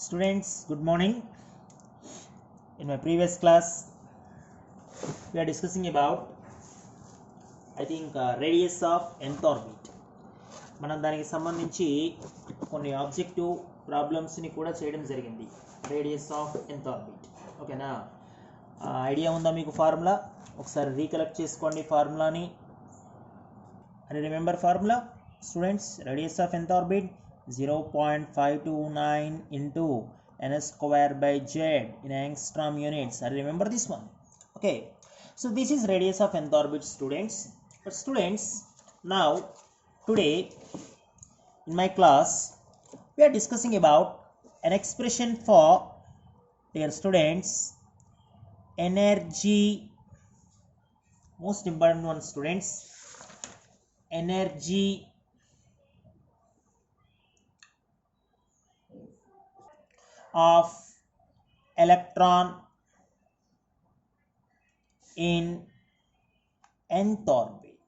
Students, good morning. In my previous class, we are discussing about, radius of nth orbit. మనం దానికి సంబంధించి కొన్ని objective ప్రాబ్లమ్స్ని కూడా చేయడం జరిగింది. Radius of nth orbit. ఓకేనా? ఐడియా ఉందా మీకు ఫార్ములా? ఒకసారి రీకలెక్ట్ చేసుకోండి ఫార్ములాని. అని remember formula students, radius of nth orbit 0.529 into n square by z in angstrom units. I remember this one. Okay, so this is radius of nth orbit, students. But students, now today in my class we are discussing about an expression for, dear students, energy. Most important one, students, energy of electron in nth orbit.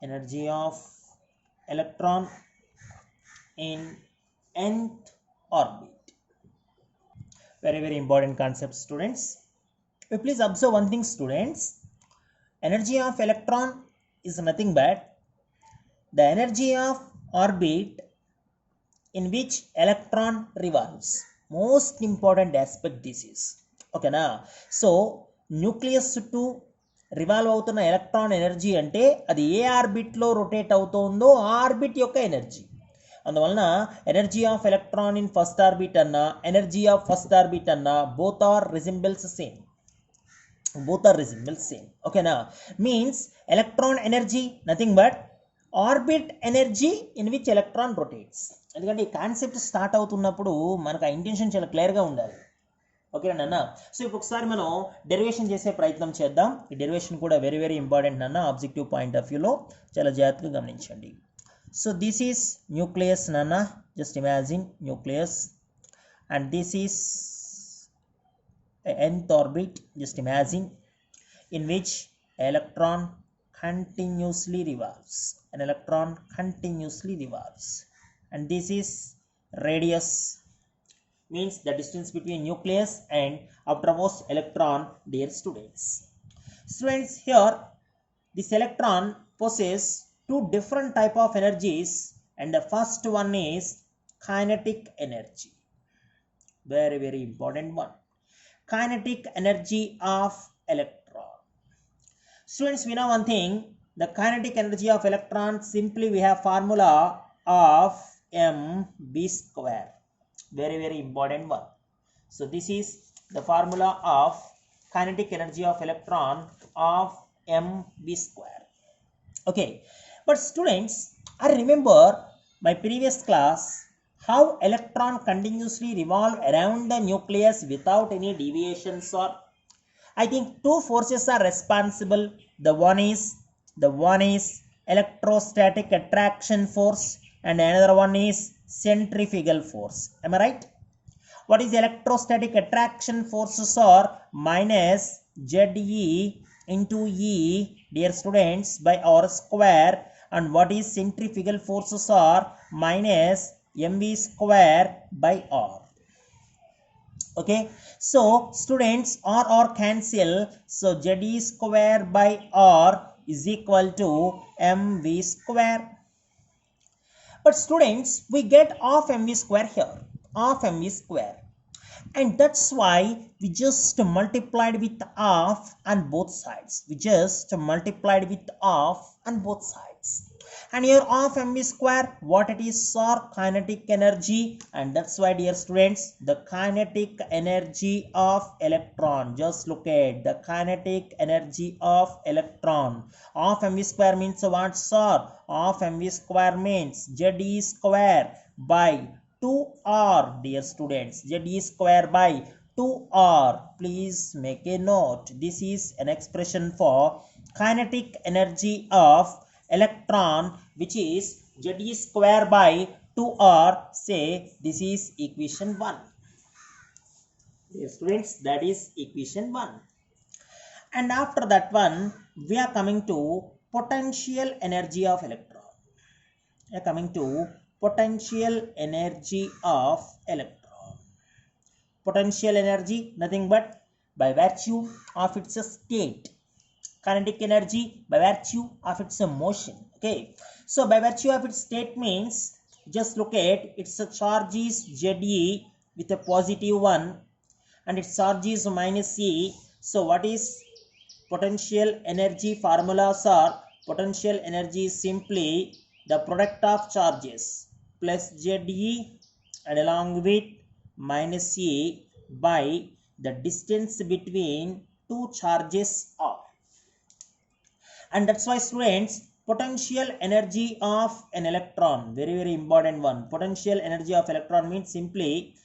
Energy of electron in nth orbit. Very important concept, students. Please observe one thing, students. Energy of electron is nothing but the energy of orbit in which electron revolves. Most important aspect this is. Okay na? So nucleus చుట్టూ revolve అవుతున్న electron energy అంటే అది ఏ ఆర్బిట్లో rotate అవుతుందో ఆ orbit యొక్క energy. అందువలన energy of electron in first orbit అన్నా, energy of first orbit అన్నా, బోత్ ఆర్ రిజెంబుల్స్ సేమ్. ఓకేనా? Means electron energy nothing but orbit energy in which electron rotates. ఎందుకంటే ఈ కాన్సెప్ట్ స్టార్ట్ అవుతున్నప్పుడు మనకు ఆ ఇంటెన్షన్ చాలా క్లియర్గా ఉండాలి. ఓకేనా నాన్న? సో ఇప్పుడు ఒకసారి మనం డెరివేషన్ చేసే ప్రయత్నం చేద్దాం. ఈ డెరివేషన్ కూడా వెరీ ఇంపార్టెంట్ నాన్న, ఆబ్జెక్టివ్ పాయింట్ ఆఫ్ వ్యూలో చాలా జాగ్రత్తగా గమనించండి. సో దిస్ ఈస్ న్యూక్లియస్ నాన్న, just imagine nucleus, and this is nth orbit, just imagine, in which electron continuously revolves. An electron continuously revolves, and this is radius, means the distance between nucleus and outermost electron, dear students. Students, here this electron possesses two different type of energies, and the first one is kinetic energy. Very important one. Kinetic energy of electron. Students, we know one thing, the kinetic energy of electron, simply we have formula of mv square. Very important one. So this is the formula of kinetic energy of electron of mv square. Okay, but students, I remember my previous class how electron continuously revolve around the nucleus without any deviations, or I think two forces are responsible. The one is electrostatic attraction force, and another one is centrifugal force. Am I right? What is electrostatic attraction forces are minus Ze into E, dear students, by R square, and what is centrifugal forces are minus mv square by r. Okay, so students, r cancel, so Ze square by r is equal to mv square. But students, we get half mv square here, half mv square, and that's why we just multiplied with half on both sides. And here half mv square, what it is, are kinetic energy, and that's why, dear students, the kinetic energy of electron, just look at the kinetic energy of electron. Half mv square means what, sir? Half mv square means Ze square by 2r, dear students, Ze square by 2r. Please make a note, this is an expression for kinetic energy of electron, which is Ze square by 2r. Say this is equation 1. Dear students, that is equation 1. And after that one, we are coming to potential energy of electron. We are coming to potential energy of electron. Potential energy nothing but by virtue of its state. Kinetic energy by virtue of its motion. Okay, so by virtue of its state means just look at its charge is Ze with a positive 1 and its charge is minus E. So what is potential energy formulas are? Potential energy is simply the product of charges plus Ze and along with minus E by the distance between two charges are. And that's why students, potential energy of an electron, very important one. Potential energy of electron means simply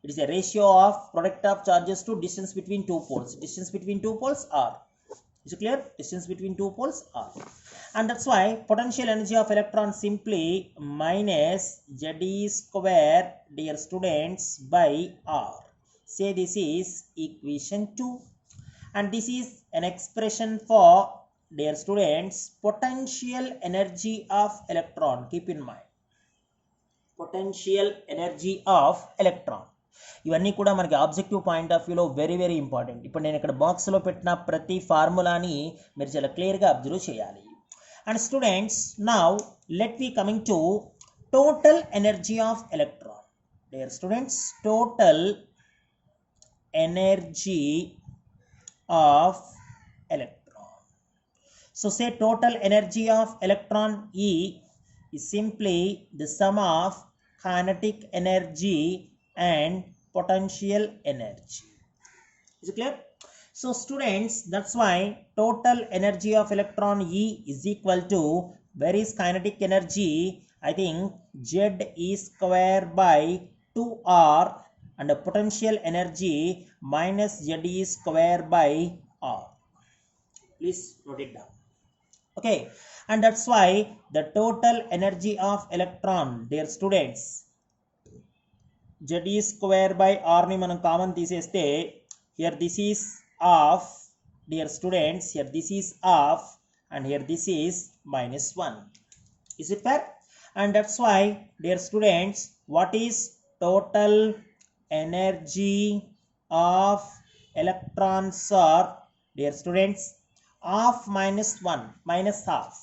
it is a ratio of product of charges to distance between two poles. Distance between two poles are, is it clear? Distance between two poles are. And that's why potential energy of electron simply minus Ze square, dear students, by R. Say this is equation 2. And this is an expression for, dear students, potential energy of electron. Keep in mind, potential energy of electron. ఇవన్నీ కూడా మనకి objective point of వ్యూలో very important. ఇప్పుడు నేను ఇక్కడ బాక్స్లో పెట్టిన ప్రతి ఫార్ములాని మీరు చాలా క్లియర్గా అబ్జర్వ్ చేయాలి. And students, now let we coming to total energy of electron. Dear students, total energy of electron. So say total energy of electron E is simply the sum of kinetic energy and potential energy. Is it clear? So students, that's why total energy of electron E is equal to, where is kinetic energy? I think Ze square by 2R and the potential energy minus Ze square by R. Please note it down. Okay, and that's why the total energy of electron, dear students, Ze square by R ni manam common తీసేస్తే, here this is half, dear students, here this is half and here this is minus 1. Is it fair? And that's why, dear students, what is total energy of electrons are, dear students, half minus 1 minus half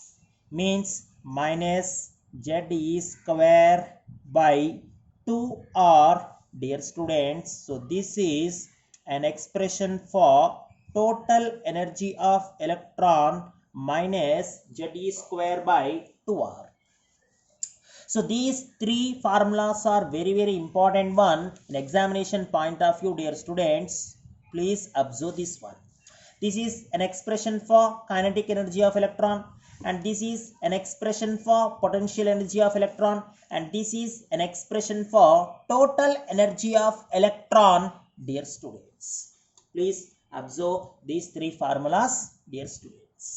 means minus Ze square by 2R, dear students. So this is an expression for total energy of electron minus Ze square by 2R. So these three formulas are very important one in examination point of view, dear students. Please observe this one. This is an expression for kinetic energy of electron, and this is an expression for potential energy of electron, and this is an expression for total energy of electron, dear students. Please observe these three formulas, dear students.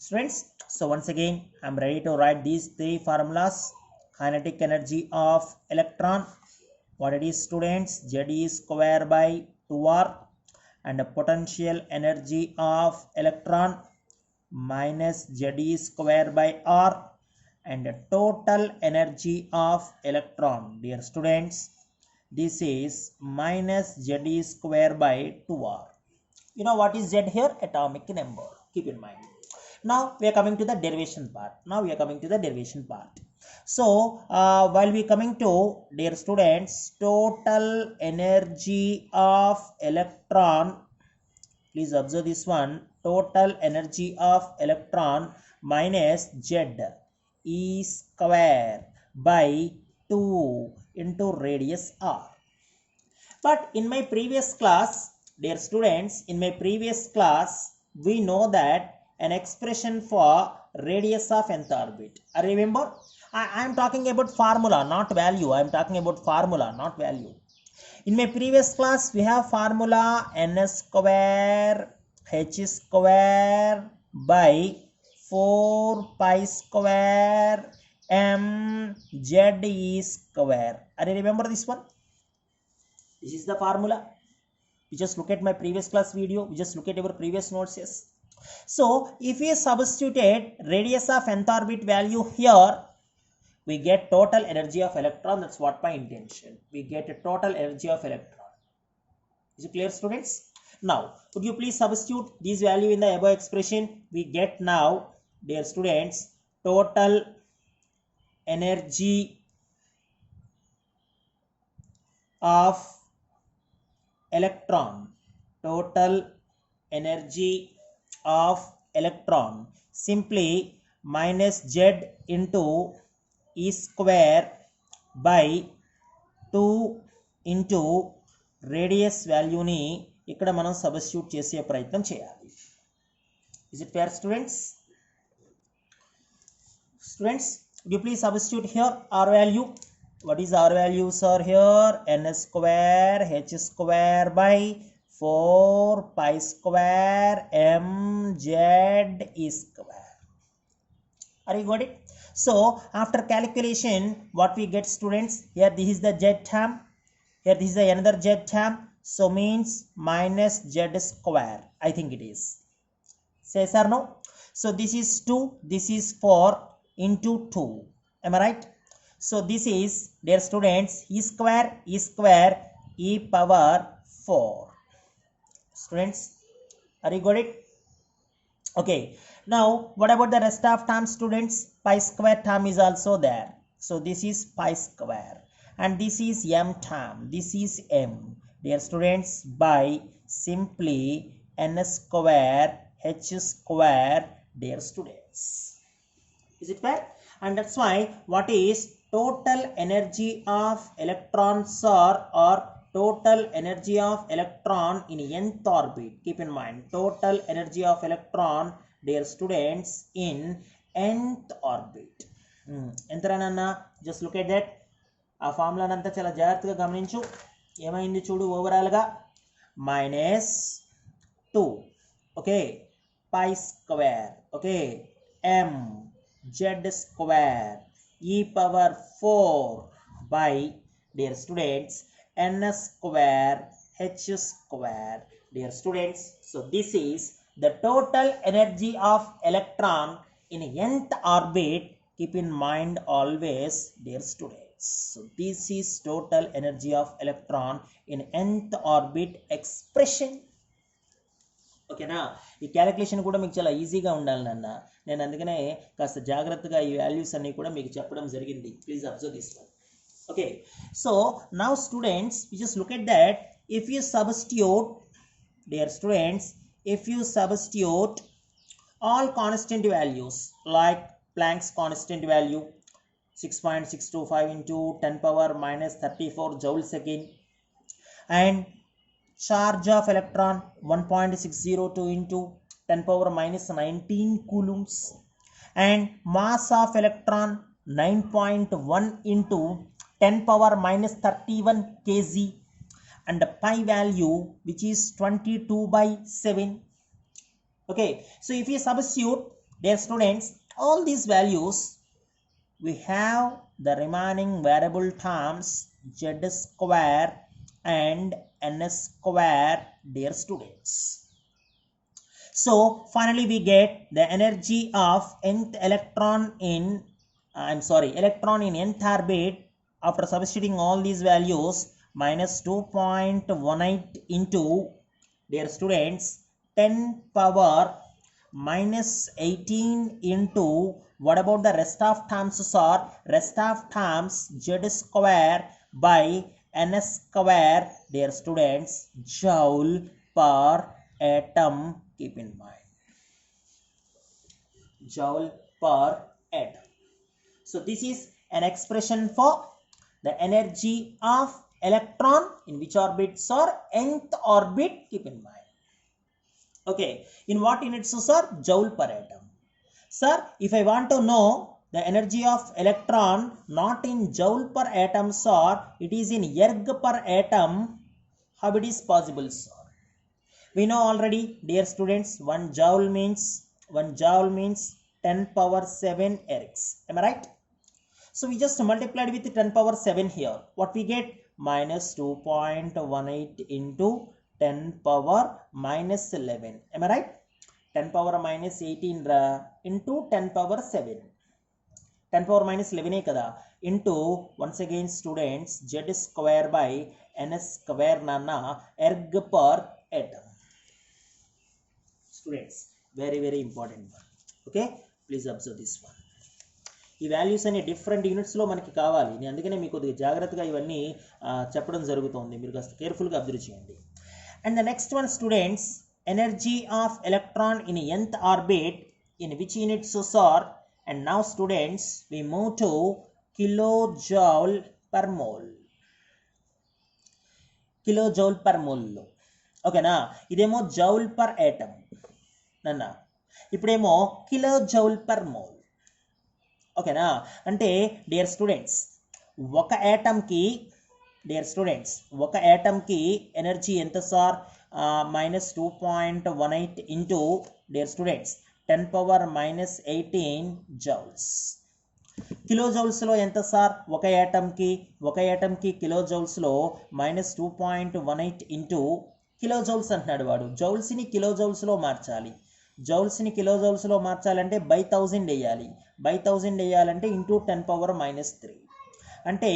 Students, so once again I am ready to write these three formulas. Kinetic energy of electron, what it is, students? Ze square by 2R, and the potential energy of electron minus Ze square by R, and the total energy of electron, dear students, this is minus Ze square by 2R. You know what is Z here? Atomic number. Keep in mind. Now we are coming to the derivation part. So while we coming to, dear students, total energy of electron, please observe this one. Total energy of electron minus Ze square by 2 into radius R. But in my previous class, dear students, we know that an expression for radius of nth orbit. Remember, I am talking about formula, not value. I am talking about formula, not value. In my previous class, we have formula n square h square by 4 pi square m Ze square. Are you remember this one? This is the formula. You just look at my previous class video. You just look at our previous notes. Yes. So if we substituted radius of nth orbit value here, we get total energy of electron. That's what my intention. We get a total energy of electron. Is it clear, students? Now would you please substitute this value in the above expression? We get now, dear students, total energy of electron, total energy of electron, simply minus z into e square by 2 into radius వాల్యూని ఇక్కడ మనం substitute చేసే ప్రయత్నం చేయాలి. Is it fair, students? Students, would you please substitute here r value? What is r value, sir? Here n square h square by 4 pi square m z e square. Are you got it? So after calculation, what we get, students? Here this is the z term. Here this is another z term. So means minus z square. I think it is. Yes or no? So this is 2. This is 4 into 2. Am I right? So this is, dear students, e square e power 4. Students, are you got it? Okay. Now what about the rest of terms, students? Pi square term is also there. So this is pi square. And this is m term. This is m. Dear students, by simply n square h square, dear students. Is it fair? And that's why what is total energy of electrons or total energy of electron in nth orbit. Keep in mind, total energy of electron, dear students, in nth orbit. Enthrananna, just look at that. ఆ ఫార్ములానంతా చాలా జాగ్రత్తగా గమనించు. ఏమైంది చూడు, ఓవరాల్గా minus 2, okay, pi square, okay, m z square e power 4 by, dear students, n square h square, dear students. So this is the total energy of electron in nth orbit. Keep in mind always, dear students. So this is total energy of electron in nth orbit expression. ఓకేనా? ఈ calculation కూడా మీకు చాలా ఈజీగా ఉండాలి నాన్న. నేను అందుకనే కాస్త జాగ్రత్తగా ఈ వాల్యూస్ అన్ని కూడా మీకు చెప్పడం జరిగింది. Please observe this one. Okay, so now students, we just look at that. If you substitute, dear students, if you substitute all constant values like Planck's constant value 6.625 into 10 power minus 34 joule second, and charge of electron 1.602 into 10 power minus 19 coulombs, and mass of electron 9.1 into 10 power minus 31 kg, and the pi value which is 22/7. Okay, so if you substitute, dear students, all these values, we have the remaining variable terms z square and n square, dear students. So finally we get the energy of nth electron in electron in nth orbit after substituting all these values, minus 2.18 into, dear students, 10 power minus 18 into, what about the rest of terms, sir? Rest of terms z square by n square, dear students, joule per atom. Keep in mind, joule per atom. So this is an expression for the energy of electron in which orbit, sir? Nth orbit. Keep in mind. Okay, in what units, sir? Joule per atom. Sir, if I want to know the energy of electron not in joule per atom, sir, it is in erg per atom. How it is possible, sir? We know already, dear students, 1 joule means 10 power 7 ergs. Am I right? So we just multiplied with 10 power 7 here. What we get? Minus 2.18 into 10 power minus 11. Am I right? 10 power minus 18 into 10 power 7. 10 power minus 11 కదా into once again students z square by ns square నాన్న erg per atom. Students, very important one. Okay, please observe this one. ఈ values అన్ని different యూనిట్స్లో మనకి కావాలి. నేను అందుకనే మీకు కొద్దిగా జాగ్రత్తగా ఇవన్నీ చెప్పడం జరుగుతుంది. మీరు కాస్త కేర్ఫుల్గా అబ్జర్వ్ చేయండి. And the next one students, energy of electron in nth orbit in which units are, and now students we move to kilojoule per mole. kilojoule per mole లో ఓకేనా, ఇదేమో జౌల్ పర్ యాటమ్ నన్న, ఇప్పుడేమో kilojoule per mole. ఓకేనా, అంటే dear students ఒక యాటమ్కి energy ఎంత sir, -2.18 into dear students 10 power minus 18 joules. Kilo జౌల్స్లో ఎంత సార్, ఒక యాటమ్కి కిలో జౌల్స్లో -2.18 ఇంటూ కిలో జౌల్స్ అంటున్నాడు వాడు. జౌల్స్ని కిలో జౌల్స్లో మార్చాలి. జౌల్స్ని కిలో జౌల్స్లో మార్చాలంటే బై 1000 వేయాలి. బై 1000 వేయాలంటే ఇంటూ 10 power minus 3. అంటే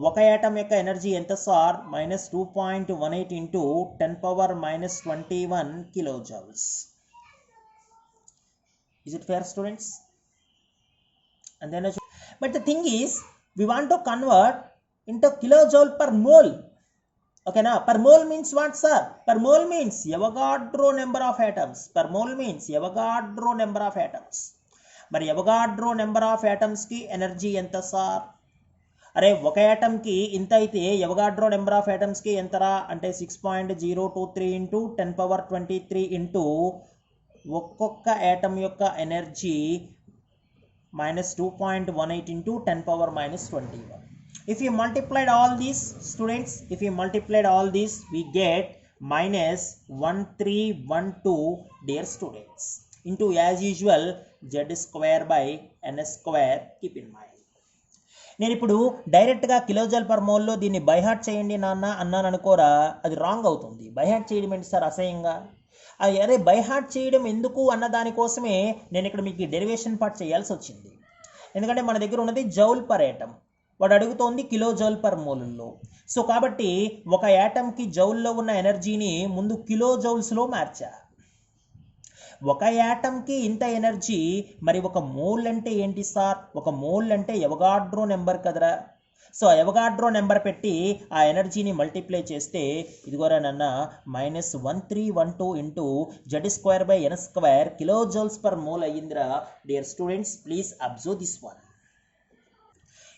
ఒక యాటమ్ యొక్క ఎనర్జీ ఎంత sir, -2.18 into 10 power minus 21 kilo joules. Is it fair, students? And then, but the thing is, we want to convert into kilojoule per mole. Okay, now per mole means what, sir? Per mole means Avogadro number of atoms. Per mole means Avogadro number of atoms. But Avogadro number of atoms ki energy enta sir? అరే ఒక యాటమ్కి ఇంత అయితే Avogadro number of యాటమ్స్కి ఎంతరా అంటే 6.023 into 10 power 23 into ఒక్కొక్క atom యొక్క energy -2.18 into 10 power minus 21. If you multiplied all these, students, we get -1312, dear students, into as usual z square by n square. Keep in mind. నేను ఇప్పుడు డైరెక్ట్గా kilojoule per మోల్లో దీన్ని by heart చేయండి నాన్న అన్నాను అనుకోరా, అది రాంగ్ అవుతుంది. బైహార్ట్ చేయడం ఏంటి సార్ అసహ్యంగా, అదే బైహార్ట్ చేయడం ఎందుకు అన్న దానికోసమే నేను ఇక్కడ మీకు డెరివేషన్ పార్ట్ చేయాల్సి వచ్చింది. ఎందుకంటే మన దగ్గర ఉన్నది జౌల్ పర్ యాటమ్, వాడు అడుగుతోంది కిలో జౌల్ పర్ మోల్లో. సో కాబట్టి ఒక యాటమ్కి జౌల్లో ఉన్న ఎనర్జీని ముందు కిలో జౌల్స్లో మార్చా. ఒక యాటమ్కి ఇంత ఎనర్జీ, మరి ఒక మోల్ అంటే ఏంటి సార్, ఒక మోల్ అంటే ఎవగాడ్రో నెంబర్ కదరా. సో ఎవగాడ్రో నెంబర్ పెట్టి ఆ ఎనర్జీని మల్టిప్లై చేస్తే ఇదిగోరా నన్న -1312 into z square by n square kilo joules per mole అయ్యిందిరా. Dear students, please observe this one.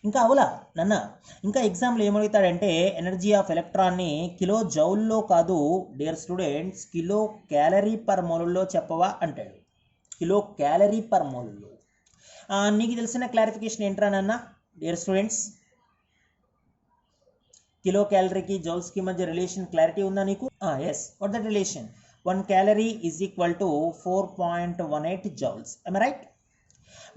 ఇంకా అవలా నన్న, ఇంకా ఎగ్జామ్లో ఏమడుగుతాడంటే ఎనర్జీ ఆఫ్ ఎలక్ట్రాన్ని కిలో జౌల్లో కాదు dear students, kilo calorie per మోల్లో చెప్పవా అంటాడు. కిలో క్యాలరీ పర్ మోల్లో. నీకు తెలిసిన క్లారిఫికేషన్ ఏంట్రా నాన్న డియర్ స్టూడెంట్స్? కిలో క్యాలరీకి జౌల్స్కి మధ్య రిలేషన్ క్లారిటీ ఉందా నీకు? Yes, what that relation? 1 calorie is equal to 4.18 joules. Am I right?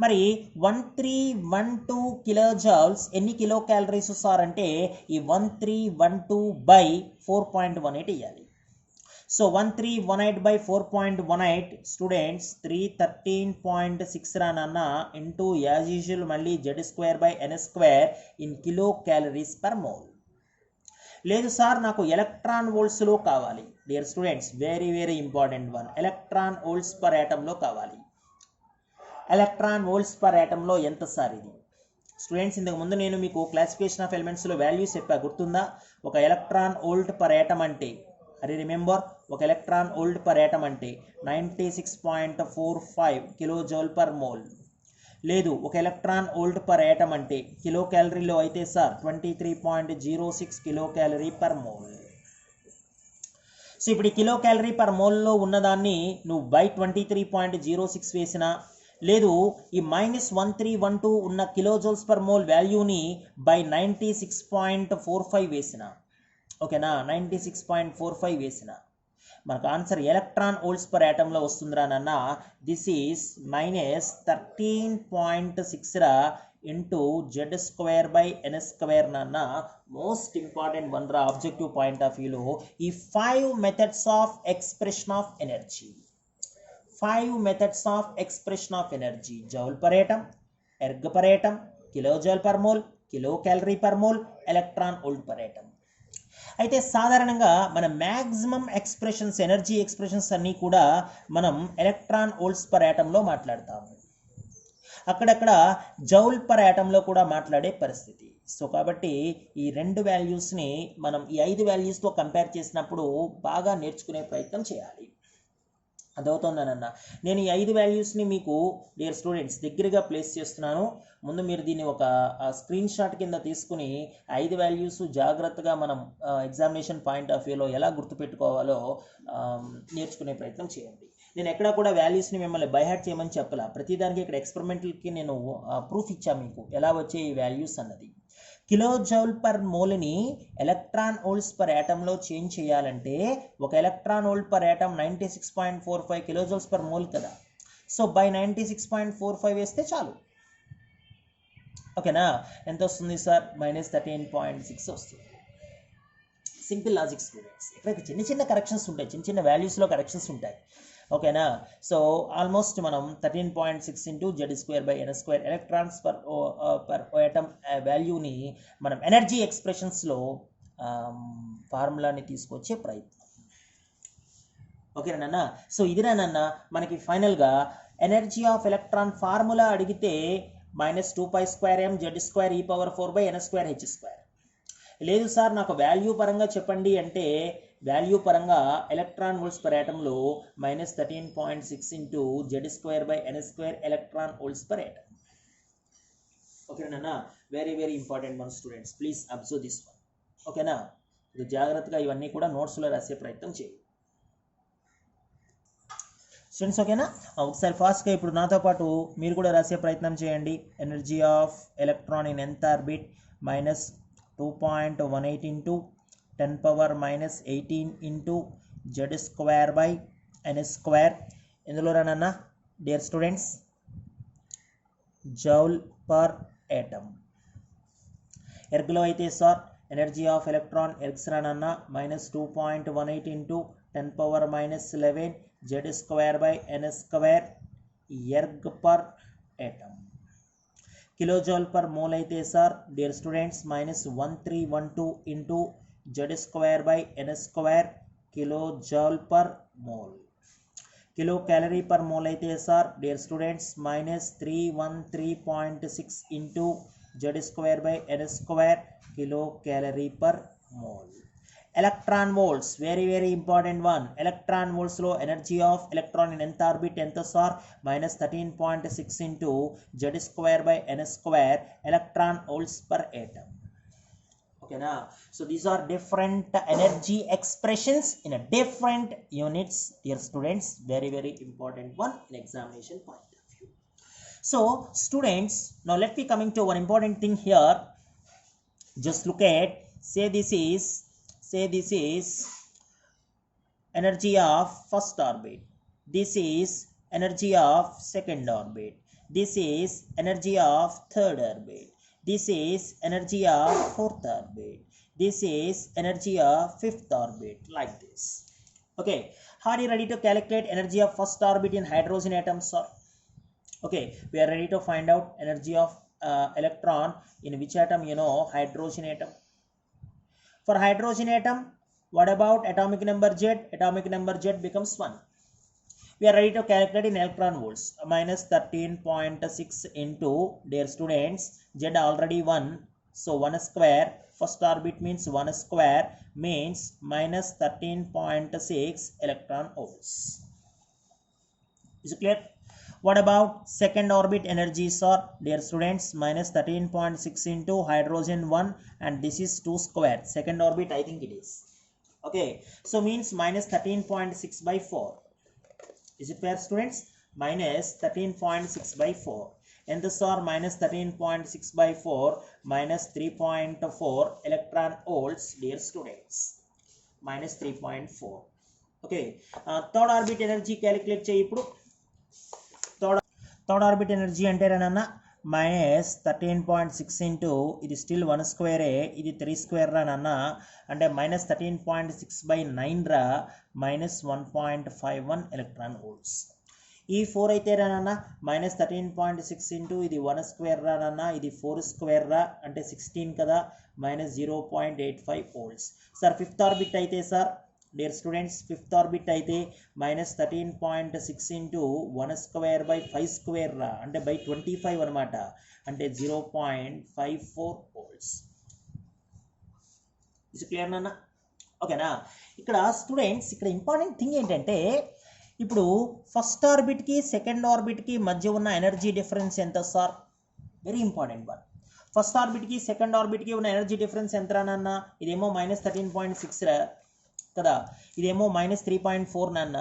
మరి 1312 కిలో జౌల్స్ ఎన్ని కిలో క్యాలరీస్ సార్ అంటే ఈ 1312 బై 4.18 ఇవ్వాలి. సో 1318 బై 4.18 స్టూడెంట్స్ 313.6 రానన్న ఇంటూ యాజ్ యూజువల్ మళ్ళీ z square by n square in kilo calories per mole. లేదు sir నాకు electron వోల్ట్స్లో కావాలి. Dear students, very important one, electron volts per యాటంలో కావాలి. ఎలక్ట్రాన్ వోల్ట్స్ పర్ యాటంలో ఎంత సార్ ఇది? స్టూడెంట్స్, ఇంతకు ముందు నేను మీకు క్లాసిఫికేషన్ ఆఫ్ ఎలిమెంట్స్లో వాల్యూస్ చెప్పా, గుర్తుందా? ఒక ఎలక్ట్రాన్ వోల్ట్ పర్ యాటమ్ అంటే, అరే రిమెంబర్, ఒక ఎలక్ట్రాన్ వోల్ట్ పర్ యాటమ్ అంటే 96.45 కిలో జౌల్ పర్ మోల్. లేదు, ఒక ఎలక్ట్రాన్ వోల్ట్ పర్ యాటమ్ అంటే కిలో క్యాలరీలో అయితే sir 23.06 kilo calorie per mole. So ఇప్పుడు ఈ కిలో క్యాలరీ పర్ మోల్లో ఉన్నదాన్ని నువ్వు బై 23.06 వేసినా, లేదు ఈ -1312 ఉన్న కిలో జౌల్స్ పర్ మోల్ వాల్యూని బై 96.45 వేసిన, ఓకేనా, 96.45 వేసిన మనకు ఆన్సర్ ఎలక్ట్రాన్ వోల్ట్స్ పర్ యాటంలో వస్తుందిరా నాన్న. దిస్ ఈస్ -13.6 రా into z square by n square నాన్న. మోస్ట్ ఇంపార్టెంట్ వన్ రా ఆబ్జెక్టివ్ పాయింట్ ఆఫ్ వ్యూలో. ఈ 5 methods of expression of energy, 5 methods of expression of energy, joule per atom, erg per atom, kilojoule per mole, kilocalorie per mole, electron volt per atom. అయితే సాధారణంగా మన maximum expressions, energy expressions అన్నీ కూడా మనం electron volts per యాటంలో మాట్లాడతాము. అక్కడక్కడ joule per యాటంలో కూడా మాట్లాడే పరిస్థితి. సో కాబట్టి ఈ రెండు వాల్యూస్ని మనం ఈ 5 వాల్యూస్తో కంపేర్ చేసినప్పుడు బాగా నేర్చుకునే ప్రయత్నం చేయాలి. అదవుతుందనన్నా నేను ఈ 5 వాల్యూస్ని మీకు డియర్ స్టూడెంట్స్ దగ్గరగా ప్లేస్ చేస్తున్నాను. ముందు మీరు దీన్ని ఒక స్క్రీన్ షాట్ కింద తీసుకుని 5 వాల్యూస్ జాగ్రత్తగా మనం ఎగ్జామినేషన్ పాయింట్ ఆఫ్ వ్యూలో ఎలా గుర్తుపెట్టుకోవాలో నేర్చుకునే ప్రయత్నం చేయండి. నేను ఎక్కడ కూడా వాల్యూస్ని మిమ్మల్ని బైహార్ట్ చేయమని చెప్పలా. ప్రతిదానికి ఇక్కడ ఎక్స్పెరిమెంటల్కి నేను ప్రూఫ్ ఇచ్చా మీకు ఎలా వచ్చే ఈ వాల్యూస్ అన్నది. కిలోజౌల్ పర్ మోల్ని ఎలక్ట్రాన్ వోల్ట్స్ పర్ యాటంలో చేంజ్ చేయాలంటే ఒక electron volt per atom 96.45 kilojoules per mole కదా. సో బై 96.45 వేస్తే చాలు. ఓకేనా? ఎంత వస్తుంది సార్? -13.6 వస్తుంది. Simple logic students. ఇక్కడైతే చిన్న చిన్న కరెక్షన్స్ ఉంటాయి, చిన్న చిన్న వాల్యూస్లో కరెక్షన్స్ ఉంటాయి. ఓకేనా? సో ఆల్మోస్ట్ మనం 13.6 into Z²/n² electrons per atom వాల్యూని మనం ఎనర్జీ ఎక్స్ప్రెషన్స్లో ఫార్ములాని తీసుకొచ్చే ప్రయత్నం. ఓకేనా నాన్న? సో ఇదిరానన్న మనకి ఫైనల్గా ఎనర్జీ ఆఫ్ ఎలక్ట్రాన్ ఫార్ములా అడిగితే -2π² mZ²e⁴n²h². లేదు సార్ నాకు వాల్యూ పరంగా చెప్పండి అంటే వాల్యూ పరంగా ఎలక్ట్రాన్ వోల్ట్స్ పర్ యాటంలో -13.6 into Z²/n² electron volts per atom. ఓకేనా? వెరీ వెరీ ఇంపార్టెంట్ మన students, please observe this one. ఓకేనా? ఇది జాగ్రత్తగా ఇవన్నీ కూడా నోట్స్లో రాసే ప్రయత్నం చేయండి స్టూడెంట్స్. ఓకేనా? ఒకసారి ఫాస్ట్గా ఇప్పుడు నాతో పాటు మీరు కూడా రాసే ప్రయత్నం చేయండి. Energy of electron in nth orbit -2.18 into 10⁻⁻18 into Z²/n². ఇందులో రానన్నా dear students joule per atom. ఎర్గ్లో అయితే sir energy of electron ergs రానన్నా -2.18 into 10⁻11 Z²/n² erg per atom. Kilojoule per mole అయితే sir dear students -1312 into Z²/n² kilojoule per mole. Kilo calorie per mole అయితే sir dear students -313.6 into Z²/n² kilo calorie per mole. Electron volts very very important one. Electron వోల్ట్స్లో energy of electron in nth orbit ఎంత sir? -13.6 into Z²/n² electron volts per atom. ఓకేనా? So these are different energy expressions in different units dear students. Very very important one in examination point of view. So students, now let me coming to one important thing here. Just look at, say this is energy of first orbit, this is energy of second orbit, this is energy of third orbit, this is energy of fourth orbit, this is energy of fifth orbit, like this. Okay, are you ready to calculate energy of first orbit in hydrogen atoms, sir? Okay, we are ready to find out energy of electron in which atom? You know, hydrogen atom. For hydrogen atom, what about atomic number Z? Atomic number Z becomes 1. We are ready to calculate in electron volts. -13.6 into, dear students, Z already 1. So 1 square, first orbit means 1 square means -13.6 electron volts. Is it clear? What about second orbit energies are, dear students? -13.6 into hydrogen 1 and this is 2 square. Second orbit I think it is. Okay, so means -13.6 by 4. Is it fair students? -13.6 by 4. And this are -13.6 by 4 -3.4 electron volts, dear students. -3.4. Okay, third orbit energy calculate cheyi ippudu. Third orbit energy అంటే రానన్నా -13.6 into ఇది still 1 స్క్వేరే, ఇది 3 square రానన్నా అంటే -13.6 by 9 రా -1.51 electron volts. ఈ 4 అయితే రానన్న -13.6 into ఇది 1 square రానన్న, ఇది 4 square రా అంటే 16 కదా, -0.85 వోల్ట్స్. సార్ ఫిఫ్త్ ఆర్బిట్ అయితే sir dear students, fifth orbit అయితే -13.6 ఇంటూ 1 స్క్వేర్ బై 5 స్క్వేర్ రా అంటే బై 25 అనమాట, అంటే 0.54 వోల్ట్స్. ఇది క్లియర్ నాన్న? ఓకేనా? ఇక్కడ స్టూడెంట్స్ ఇక్కడ ఇంపార్టెంట్ థింగ్ ఏంటంటే, ఇప్పుడు ఫస్ట్ ఆర్బిట్కి సెకండ్ ఆర్బిట్కి మధ్య ఉన్న ఎనర్జీ డిఫరెన్స్ ఎంత sir? Very important one. First ఆర్బిట్కి సెకండ్ ఆర్బిట్కి ఉన్న ఎనర్జీ డిఫరెన్స్ ఎంత రానన్న? ఇదేమో -13.6 రా కదా, ఇదేమో -3.4 నాన్న.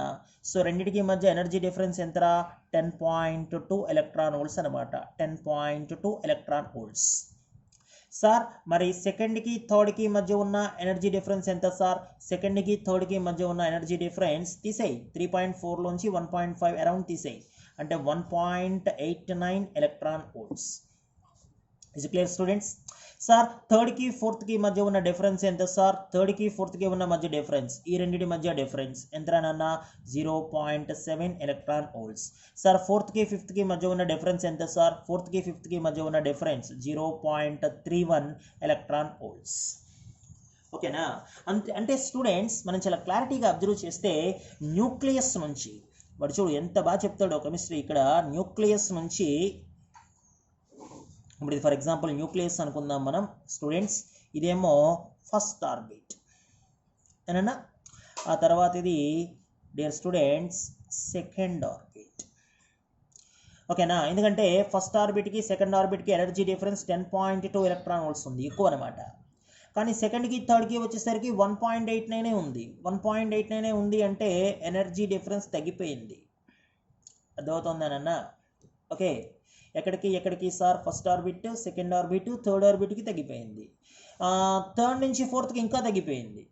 సో రెండింటికి మధ్య ఎనర్జీ డిఫరెన్స్ ఎంతరా? 10.2 ఎలక్ట్రాన్ వోల్ట్స్ అనమాట, 10.2 ఎలక్ట్రాన్ వోల్ట్స్. సార్ మరి సెకండ్కి థర్డ్కి మధ్య ఉన్న ఎనర్జీ డిఫరెన్స్ ఎంత సార్? సెకండ్కి థర్డ్కి మధ్య ఉన్న ఎనర్జీ డిఫరెన్స్ తీసేయి, 3.4లోంచి 1.5 అరౌండ్ తీసేయి, అంటే 1.89 electron volts. Is clear students? Sir థర్డ్కి ఫోర్త్కి మధ్య ఉన్న డిఫరెన్స్ ఎంత సార్? థర్డ్కి ఫోర్త్కి ఉన్న మధ్య డిఫరెన్స్, ఈ రెండింటి మధ్య డిఫరెన్స్ ఎంతరానన్నా? 0.7 electron volts. సార్ ఫోర్త్కి ఫిఫ్త్కి మధ్య ఉన్న డిఫరెన్స్ ఎంత సార్? ఫోర్త్కి ఫిఫ్త్కి మధ్య ఉన్న డిఫరెన్స్ 0.31 ఎలక్ట్రాన్ వోల్ట్స్. ఓకేనా? అంటే స్టూడెంట్స్ మనం చాలా క్లారిటీగా అబ్జర్వ్ చేస్తే న్యూక్లియస్ నుంచి, వాడు చూడు ఎంత బాగా చెప్తాడో కెమిస్ట్రీ, ఇక్కడ న్యూక్లియస్ నుంచి, ఇప్పుడు ఇది ఫర్ ఎగ్జాంపుల్ న్యూక్లియస్ అనుకుందాం మనం స్టూడెంట్స్, ఇదేమో ఫస్ట్ ఆర్బిట్ ఏనన్నా, ఆ తర్వాత ఇది డియర్ స్టూడెంట్స్ సెకండ్ ఆర్బిట్. ఓకేనా? ఎందుకంటే ఫస్ట్ ఆర్బిట్కి సెకండ్ ఆర్బిట్కి ఎనర్జీ డిఫరెన్స్ 10.2 ఎలక్ట్రాన్ వోల్ట్స్ ఉంది, ఎక్కువ అనమాట. కానీ సెకండ్కి థర్డ్కి వచ్చేసరికి 1.89 ఉంది. 1.89 ఉంది అంటే ఎనర్జీ డిఫరెన్స్ తగ్గిపోయింది. అర్థమవుతుందనన్నా? ఓకే, ఎక్కడికి sir? First orbit, second orbit, third ఆర్బిట్కి తగ్గిపోయింది. థర్డ్ నుంచి ఫోర్త్కి ఇంకా తగ్గిపోయింది.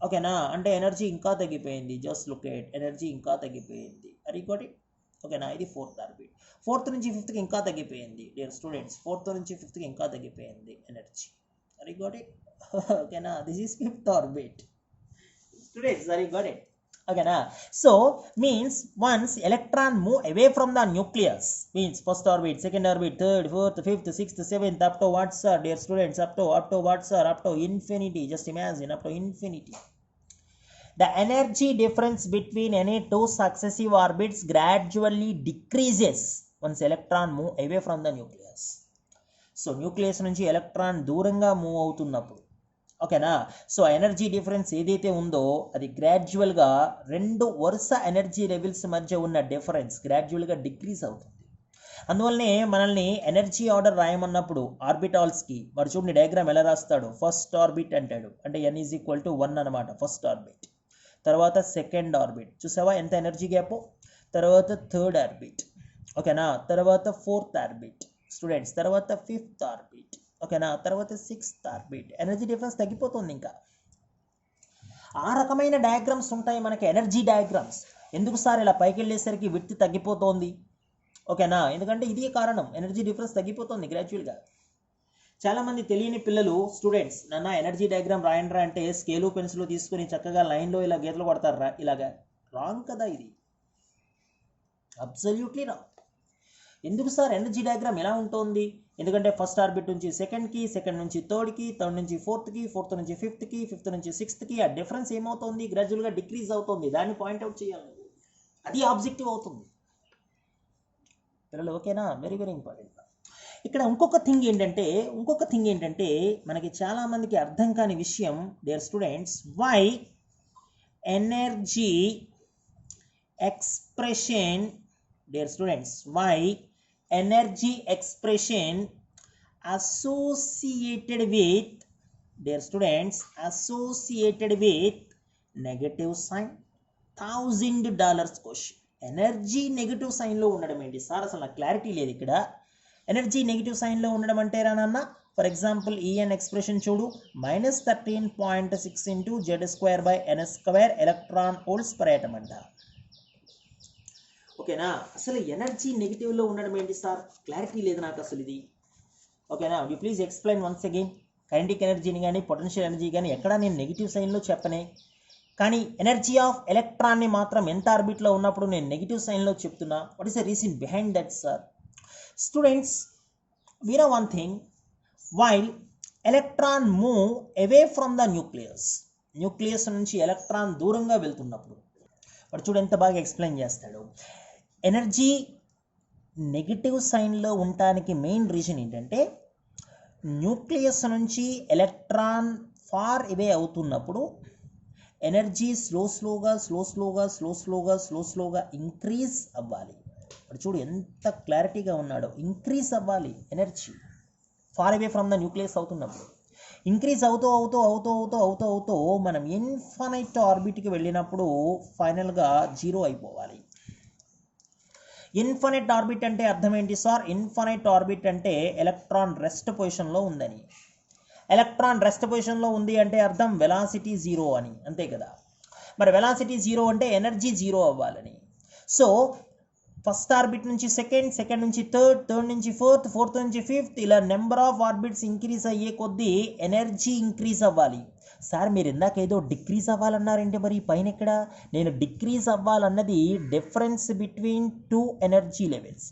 ఓకేనా? అంటే ఎనర్జీ ఇంకా తగ్గిపోయింది. జస్ట్ లుక్ ఎట్, ఎనర్జీ ఇంకా తగ్గిపోయింది. Aari got it? ఓకేనా? ఇది ఫోర్త్ ఆర్బిట్. ఫోర్త్ నుంచి ఫిఫ్త్కి ఇంకా తగ్గిపోయింది డియర్ స్టూడెంట్స్, ఫోర్త్ నుంచి ఫిఫ్త్కి ఇంకా తగ్గిపోయింది ఎనర్జీ. Are got it? ఓకేనా? This is fifth orbit students. Are got it? Okay, so means once electron move away from the nucleus, means first orbit, second orbit, third, fourth, fifth, sixth, seventh, up to what sir dear students? Up to what sir? Up to infinity. Just imagine, up to infinity. The energy difference between any two successive orbits gradually decreases once electron move away from the nucleus. So nucleus నుంచి electron దూరంగా move అవుతున్నప్పుడు, ఓకేనా, so energy difference ఏదైతే ఉందో అది గ్రాడ్యువల్గా రెండు వరుస ఎనర్జీ లెవెల్స్ మధ్య ఉన్న డిఫరెన్స్ గ్రాడ్యువల్గా డిక్రీజ్ అవుతుంది. అందువల్లనే మనల్ని ఎనర్జీ ఆర్డర్ రాయమన్నప్పుడు ఆర్బిటాల్స్కి మరి చూడండి డయాగ్రామ్ ఎలా రాస్తాడు? ఫస్ట్ ఆర్బిట్ అంటాడు, అంటే n = 1 అనమాట ఫస్ట్ ఆర్బిట్. తర్వాత సెకండ్ ఆర్బిట్, చూసావా ఎంత ఎనర్జీ గ్యాప్? తర్వాత థర్డ్ ఆర్బిట్, ఓకేనా, తర్వాత ఫోర్త్ ఆర్బిట్ స్టూడెంట్స్, తర్వాత ఫిఫ్త్ ఆర్బిట్, ఓకేనా, తర్వాత సిక్స్త్ ఆర్బిట్. ఎనర్జీ డిఫరెన్స్ తగ్గిపోతుంది. ఇంకా ఆ రకమైన డయాగ్రామ్స్ ఉంటాయి మనకి, ఎనర్జీ డయాగ్రామ్స్. ఎందుకు సార్ ఇలా పైకి వెళ్ళేసరికి విడ్త్ తగ్గిపోతుంది? ఓకేనా, ఎందుకంటే ఇదే కారణం, ఎనర్జీ డిఫరెన్స్ తగ్గిపోతుంది గ్రాడ్యువల్గా. చాలామంది తెలియని పిల్లలు స్టూడెంట్స్ నన్న ఎనర్జీ డయాగ్రామ్ రాయండ్రా అంటే స్కేలు పెన్సిల్ తీసుకుని చక్కగా లైన్లో ఇలా గీతలు కొడతారా, ఇలాగా. రాంగ్ కదా ఇది, అబ్సల్యూట్లీ రాంగ్. ఎందుకు సార్ ఎనర్జీ డయాగ్రామ్ ఎలా ఉంటుంది? ఎందుకంటే ఫస్ట్ ఆర్బిట్ నుంచి సెకండ్కి, సెకండ్ నుంచి థర్డ్కి, థర్డ్ నుంచి ఫోర్త్కి, ఫోర్త్ నుంచి ఫిఫ్త్కి, ఫిఫ్త్ నుంచి సిక్స్త్కి ఆ డిఫరెన్స్ ఏమవుతుంది? గ్రాడ్యువల్గా డిక్రీజ్ అవుతుంది. దాన్ని పాయింట్అవుట్ చేయాలి, అది ఆబ్జెక్టివ్ అవుతుంది పిల్లలు. ఓకేనా? Very very important. ఇక్కడ ఇంకొక థింగ్ ఏంటంటే మనకి చాలామందికి అర్థం కాని విషయం dear students, why energy expression dear students, why energy expression associated with dear students associated with negative sign? $1000 question. Energy negative సైన్లో ఉండడం ఏంటి సార్? అసలు నాకు క్లారిటీ లేదు ఇక్కడ. ఎనర్జీ నెగిటివ్ సైన్లో ఉండడం అంటే రానన్న, ఫర్ ఎగ్జాంపుల్ ఈఎన్ ఎక్స్ప్రెషన్ చూడు, -13.6 into Z²/n² electron volts per atom అంట. ఓకేనా, అసలు ఎనర్జీ నెగిటివ్లో ఉండడం ఏంటి సార్? క్లారిటీ లేదు నాకు అసలు ఇది. ఓకేనా, you please explain once again. Kinetic ఎనర్జీని కానీ పొటెన్షియల్ ఎనర్జీ కానీ ఎక్కడా నేను నెగిటివ్ సైన్లో చెప్పనే. కానీ ఎనర్జీ ఆఫ్ ఎలక్ట్రాన్ని మాత్రం ఎంత ఆర్బిట్లో ఉన్నప్పుడు నేను నెగిటివ్ సైన్లో చెప్తున్నా. What is the reason behind that sir? Students, we know one thing, while electron move away from the nucleus నుంచి ఎలక్ట్రాన్ దూరంగా వెళ్తున్నప్పుడు వాడు చూడు ఎంత బాగా ఎక్స్ప్లెయిన్ చేస్తాడు. ఎనర్జీ నెగిటివ్ సైన్లో ఉండటానికి మెయిన్ రీజన్ ఏంటంటే న్యూక్లియస్ నుంచి ఎలక్ట్రాన్ ఫార్ అవే అవుతున్నప్పుడు ఎనర్జీ స్లోగా ఇంక్రీజ్ అవ్వాలి. ఇప్పుడు చూడు ఎంత క్లారిటీగా ఉన్నాడో. ఇంక్రీజ్ అవ్వాలి energy far away from the nucleus అవుతున్నప్పుడు. ఇంక్రీజ్ అవుతూ మనం ఇన్ఫైనైట్ ఆర్బిట్కి వెళ్ళినప్పుడు ఫైనల్గా జీరో అయిపోవాలి. ఇన్ఫైనైట్ ఆర్బిట్ అంటే అర్థం ఏంటి సార్? ఇన్ఫైనైట్ ఆర్బిట్ అంటే ఎలక్ట్రాన్ రెస్ట్ పొజిషన్లో ఉందని. ఎలక్ట్రాన్ రెస్ట్ పొజిషన్లో ఉంది అంటే అర్థం వెలాసిటీ జీరో అని, అంతే కదా? మరి వెలాసిటీ జీరో అంటే ఎనర్జీ జీరో అవ్వాలని. సో ఫస్ట్ ఆర్బిట్ నుంచి సెకండ్ నుంచి థర్డ్ నుంచి ఫోర్త్ నుంచి ఫిఫ్త్, ఇలా నెంబర్ ఆఫ్ ఆర్బిట్స్ ఇంక్రీజ్ అయ్యే కొద్దీ ఎనర్జీ ఇంక్రీజ్ అవ్వాలి. సార్ మీరు ఇందాక ఏదో డిక్రీజ్ అవ్వాలన్నారంటే మరి పైన ఎక్కడ? నేను డిక్రీజ్ అవ్వాలన్నది difference between two energy levels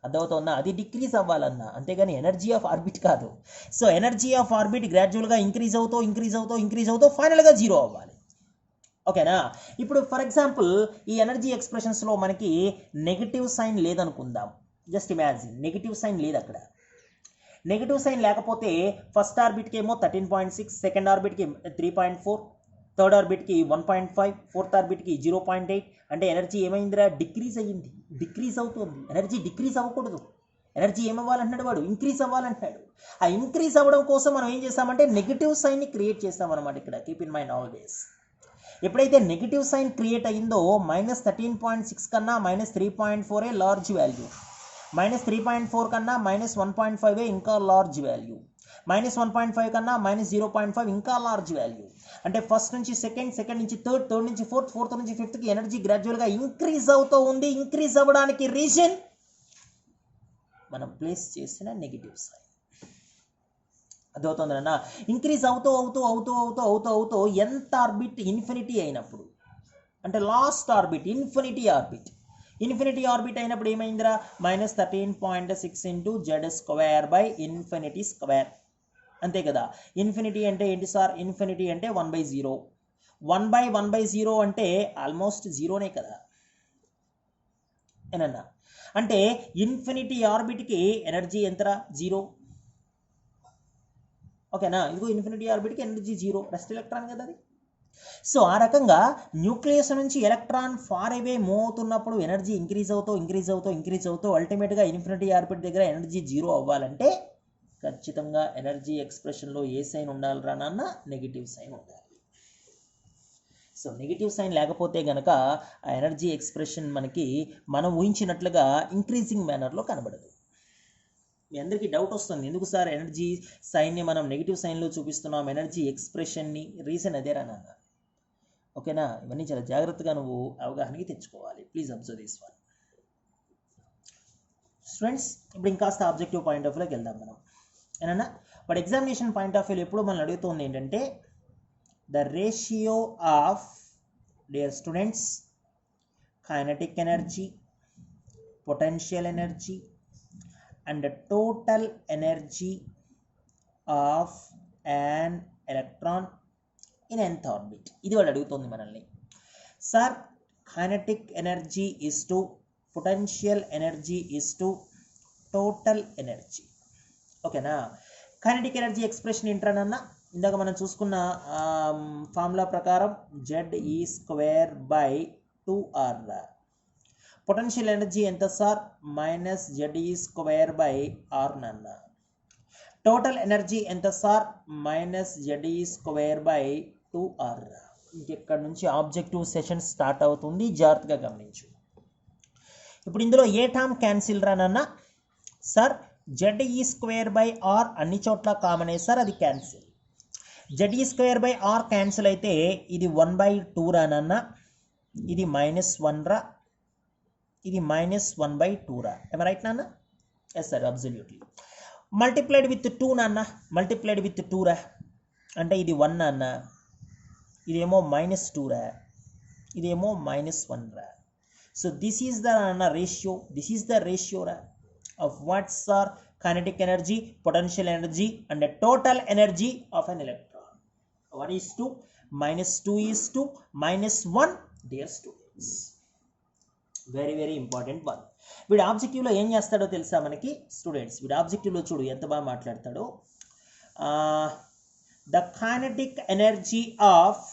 అర్థమవుతుందా? అది డిక్రీజ్ అవ్వాలన్నా, అంతేగాని ఎనర్జీ ఆఫ్ ఆర్బిట్ కాదు. సో ఎనర్జీ ఆఫ్ ఆర్బిట్ గ్రాడ్యువల్గా ఇంక్రీజ్ అవుతూ ఫైనల్గా జీరో అవ్వాలి. ఓకేనా? ఇప్పుడు ఫర్ ఎగ్జాంపుల్ ఈ ఎనర్జీ ఎక్స్ప్రెషన్స్లో మనకి నెగిటివ్ సైన్ లేదనుకుందాం. జస్ట్ ఇమాజిన్, నెగిటివ్ సైన్ లేదు అక్కడ. నెగిటివ్ సైన్ లేకపోతే ఫస్ట్ ఆర్బిట్కి ఏమో 13.6, సెకండ్ ఆర్బిట్కి 3.4, థర్డ్ ఆర్బిట్కి 1.5, ఫోర్త్ ఆర్బిట్కి 0.8. అంటే ఎనర్జీ ఏమైందిరా? డిక్రీజ్ అవుతుంది. ఎనర్జీ డిక్రీజ్ అవ్వకూడదు. ఎనర్జీ ఏమవ్వాలంటున్నాడు వాడు? ఇంక్రీజ్ అవ్వాలంటున్నాడు. ఆ ఇంక్రీజ్ అవ్వడం కోసం మనం ఏం చేస్తామంటే నెగిటివ్ సైన్ని క్రియేట్ చేస్తామన్నమాట. ఇక్కడ కీప్ ఇన్ మైండ్ ఆల్వేస్. ఎప్పుడైతే నెగిటివ్ సైన్ క్రియేట్ అయిందో -13.6 కన్నా -3.4 లార్జ్ వాల్యూ, -3.4 కన్నా -1.5 ఇంకా లార్జ్ వాల్యూ, -1.5 కన్నా -0.5 ఇంకా లార్జ్ వాల్యూ. అంటే ఫస్ట్ నుంచి సెకండ్ నుంచి థర్డ్ నుంచి ఫోర్త్ నుంచి ఫిఫ్త్కి ఎనర్జీ గ్రాడ్యువల్గా ఇంక్రీజ్ అవుతూ ఉంది. ఇంక్రీజ్ అవ్వడానికి రీజన్ మనం ప్లేస్ చేసిన నెగిటివ్ సైన్. అర్థమవుతుందన్న? ఇంక్రీజ్ అవుతూ ఎంత ఆర్బిట్ ఇన్ఫినిటీ అయినప్పుడు, అంటే లాస్ట్ ఆర్బిట్ ఇన్ఫినిటీ ఆర్బిట్ అయినప్పుడు ఏమైందిరా? -13.6 × Z²/∞². అంతే కదా? ఇన్ఫినిటీ అంటే ఏంటి సార్? ఇన్ఫినిటీ అంటే 1/0. 1/1/0 అంటే ఆల్మోస్ట్ జీరోనే కదా ఏనన్నా? అంటే ఇన్ఫినిటీ ఆర్బిట్కి ఎనర్జీ ఎంతరా? జీరో. ఓకేనా? ఇదిగో ఇన్ఫినిటీ ఆర్బిట్కి ఎనర్జీ జీరో, రెస్ట్ ఎలక్ట్రాన్ కదా అది. సో ఆ రకంగా న్యూక్లియస్ నుంచి ఎలక్ట్రాన్ ఫార్ అవే మూవ్ అవుతున్నప్పుడు ఎనర్జీ ఇంక్రీజ్ అవుతూ అల్టిమేట్గా ఇన్ఫినిటీ ఆర్బిట్ దగ్గర ఎనర్జీ జీరో అవ్వాలంటే ఖచ్చితంగా ఎనర్జీ ఎక్స్ప్రెషన్లో ఏ సైన్ ఉండాలిరా నాన్న? నెగిటివ్ సైన్ ఉండాలి. సో నెగిటివ్ సైన్ లేకపోతే గనక ఆ ఎనర్జీ ఎక్స్ప్రెషన్ మనకి మనం ఊహించినట్లుగా ఇంక్రీజింగ్ మేనర్లో కనబడదు. మీ అందరికీ డౌట్ వస్తుంది, ఎందుకు సార్ ఎనర్జీ సైన్ని మనం నెగిటివ్ సైన్లో చూపిస్తున్నాం, ఎనర్జీ ఎక్స్ప్రెషన్ని? రీజన్ అదేరా నాన్న. ఓకేనా? ఇవన్నీ చాలా జాగ్రత్తగా నువ్వు అవగాహనకి తెచ్చుకోవాలి. Please observe this one. Students, ఇప్పుడు ఇంకాస్త ఆబ్జెక్టివ్ పాయింట్ ఆఫ్ వ్యూలోకి వెళ్దాం మనం. ఏనన్నా? బట్ ఎగ్జామినేషన్ పాయింట్ ఆఫ్ వ్యూలో ఎప్పుడు మనం అడుగుతుంది ఏంటంటే the ratio of dear students kinetic energy, potential energy and the total energy of an electron in nth orbit. ఇది వాడు అడుగుతుంది మనల్ని. Sir kinetic energy is to potential energy is to total energy. ఓకేనా? కైనెటిక్ ఎనర్జీ ఎక్స్ప్రెషన్ ఏంటన్నా? ఇందాక మనం చూసుకున్న formula ప్రకారం ZE²/2R. పొటెన్షియల్ ఎనర్జీ ఎంత సార్? -ZE²/R నాన్న. టోటల్ ఎనర్జీ ఎంత సార్? -ZE²/2R. ఇంకెక్కడి నుంచి ఆబ్జెక్టివ్ సెషన్ స్టార్ట్ అవుతుంది, జాగ్రత్తగా గమనించు. ఇప్పుడు ఇందులో ఏ టర్మ్ క్యాన్సిల్ రా నాన్న? సార్ ZE²/R అన్ని చోట్ల కామనే సార్, అది క్యాన్సిల్. ZE²/R క్యాన్సిల్ అయితే ఇది 1/2 రా నాన్న, ఇది -1 రా, ఇది -1/2 రా. Am I right నాన్న? Yes sir, absolutely. Multiplied with 2 నాన్న, మల్టిప్లైడ్ విత్ 2 రా. అంటే ఇది 1 అన్న, ఇదేమో -2 రా, ఇదేమో -1 రా. So this is the ratio, this is the ratio రా of what's are kinetic energy, potential energy and the total energy of an electron. 1:2, -2:2, -1, dear students. Very very important one. వీడు ఆబ్జెక్టివ్లో ఏం చేస్తాడో తెలుసా మనకి స్టూడెంట్స్? వీడు ఆబ్జెక్టివ్లో చూడు ఎంత బాగా మాట్లాడతాడో. The kinetic energy of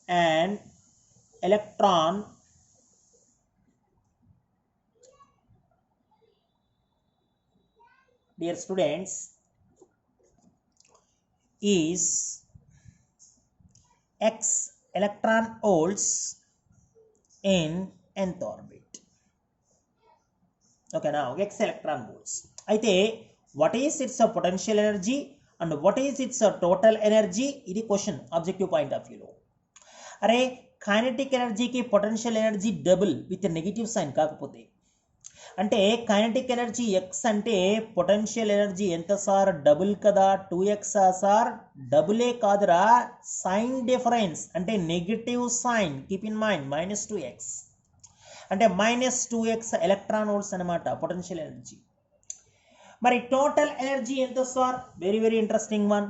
an electron dear students is x electron volts in nth orbit. Okay, now x electron volts. అయితే what is its potential energy and what is its total energy? ఇది question objective point of వ్యూలో. అరే kinetic ఎనర్జీకి potential energy double with negative sign, కాకపోతే అంటే kinetic energy x అంటే potential energy ఎంత sir? Double కదా, 2x సార్? డబులే కాదురా, సైన్ డిఫరెన్స్ అంటే negative sign, keep in mind, -2x అంటే -2x ఎలక్ట్రాన్ వోల్ట్స్ అనమాట పొటెన్షియల్ ఎనర్జీ. మరి టోటల్ ఎనర్జీ ఎంత sir? Very very interesting one.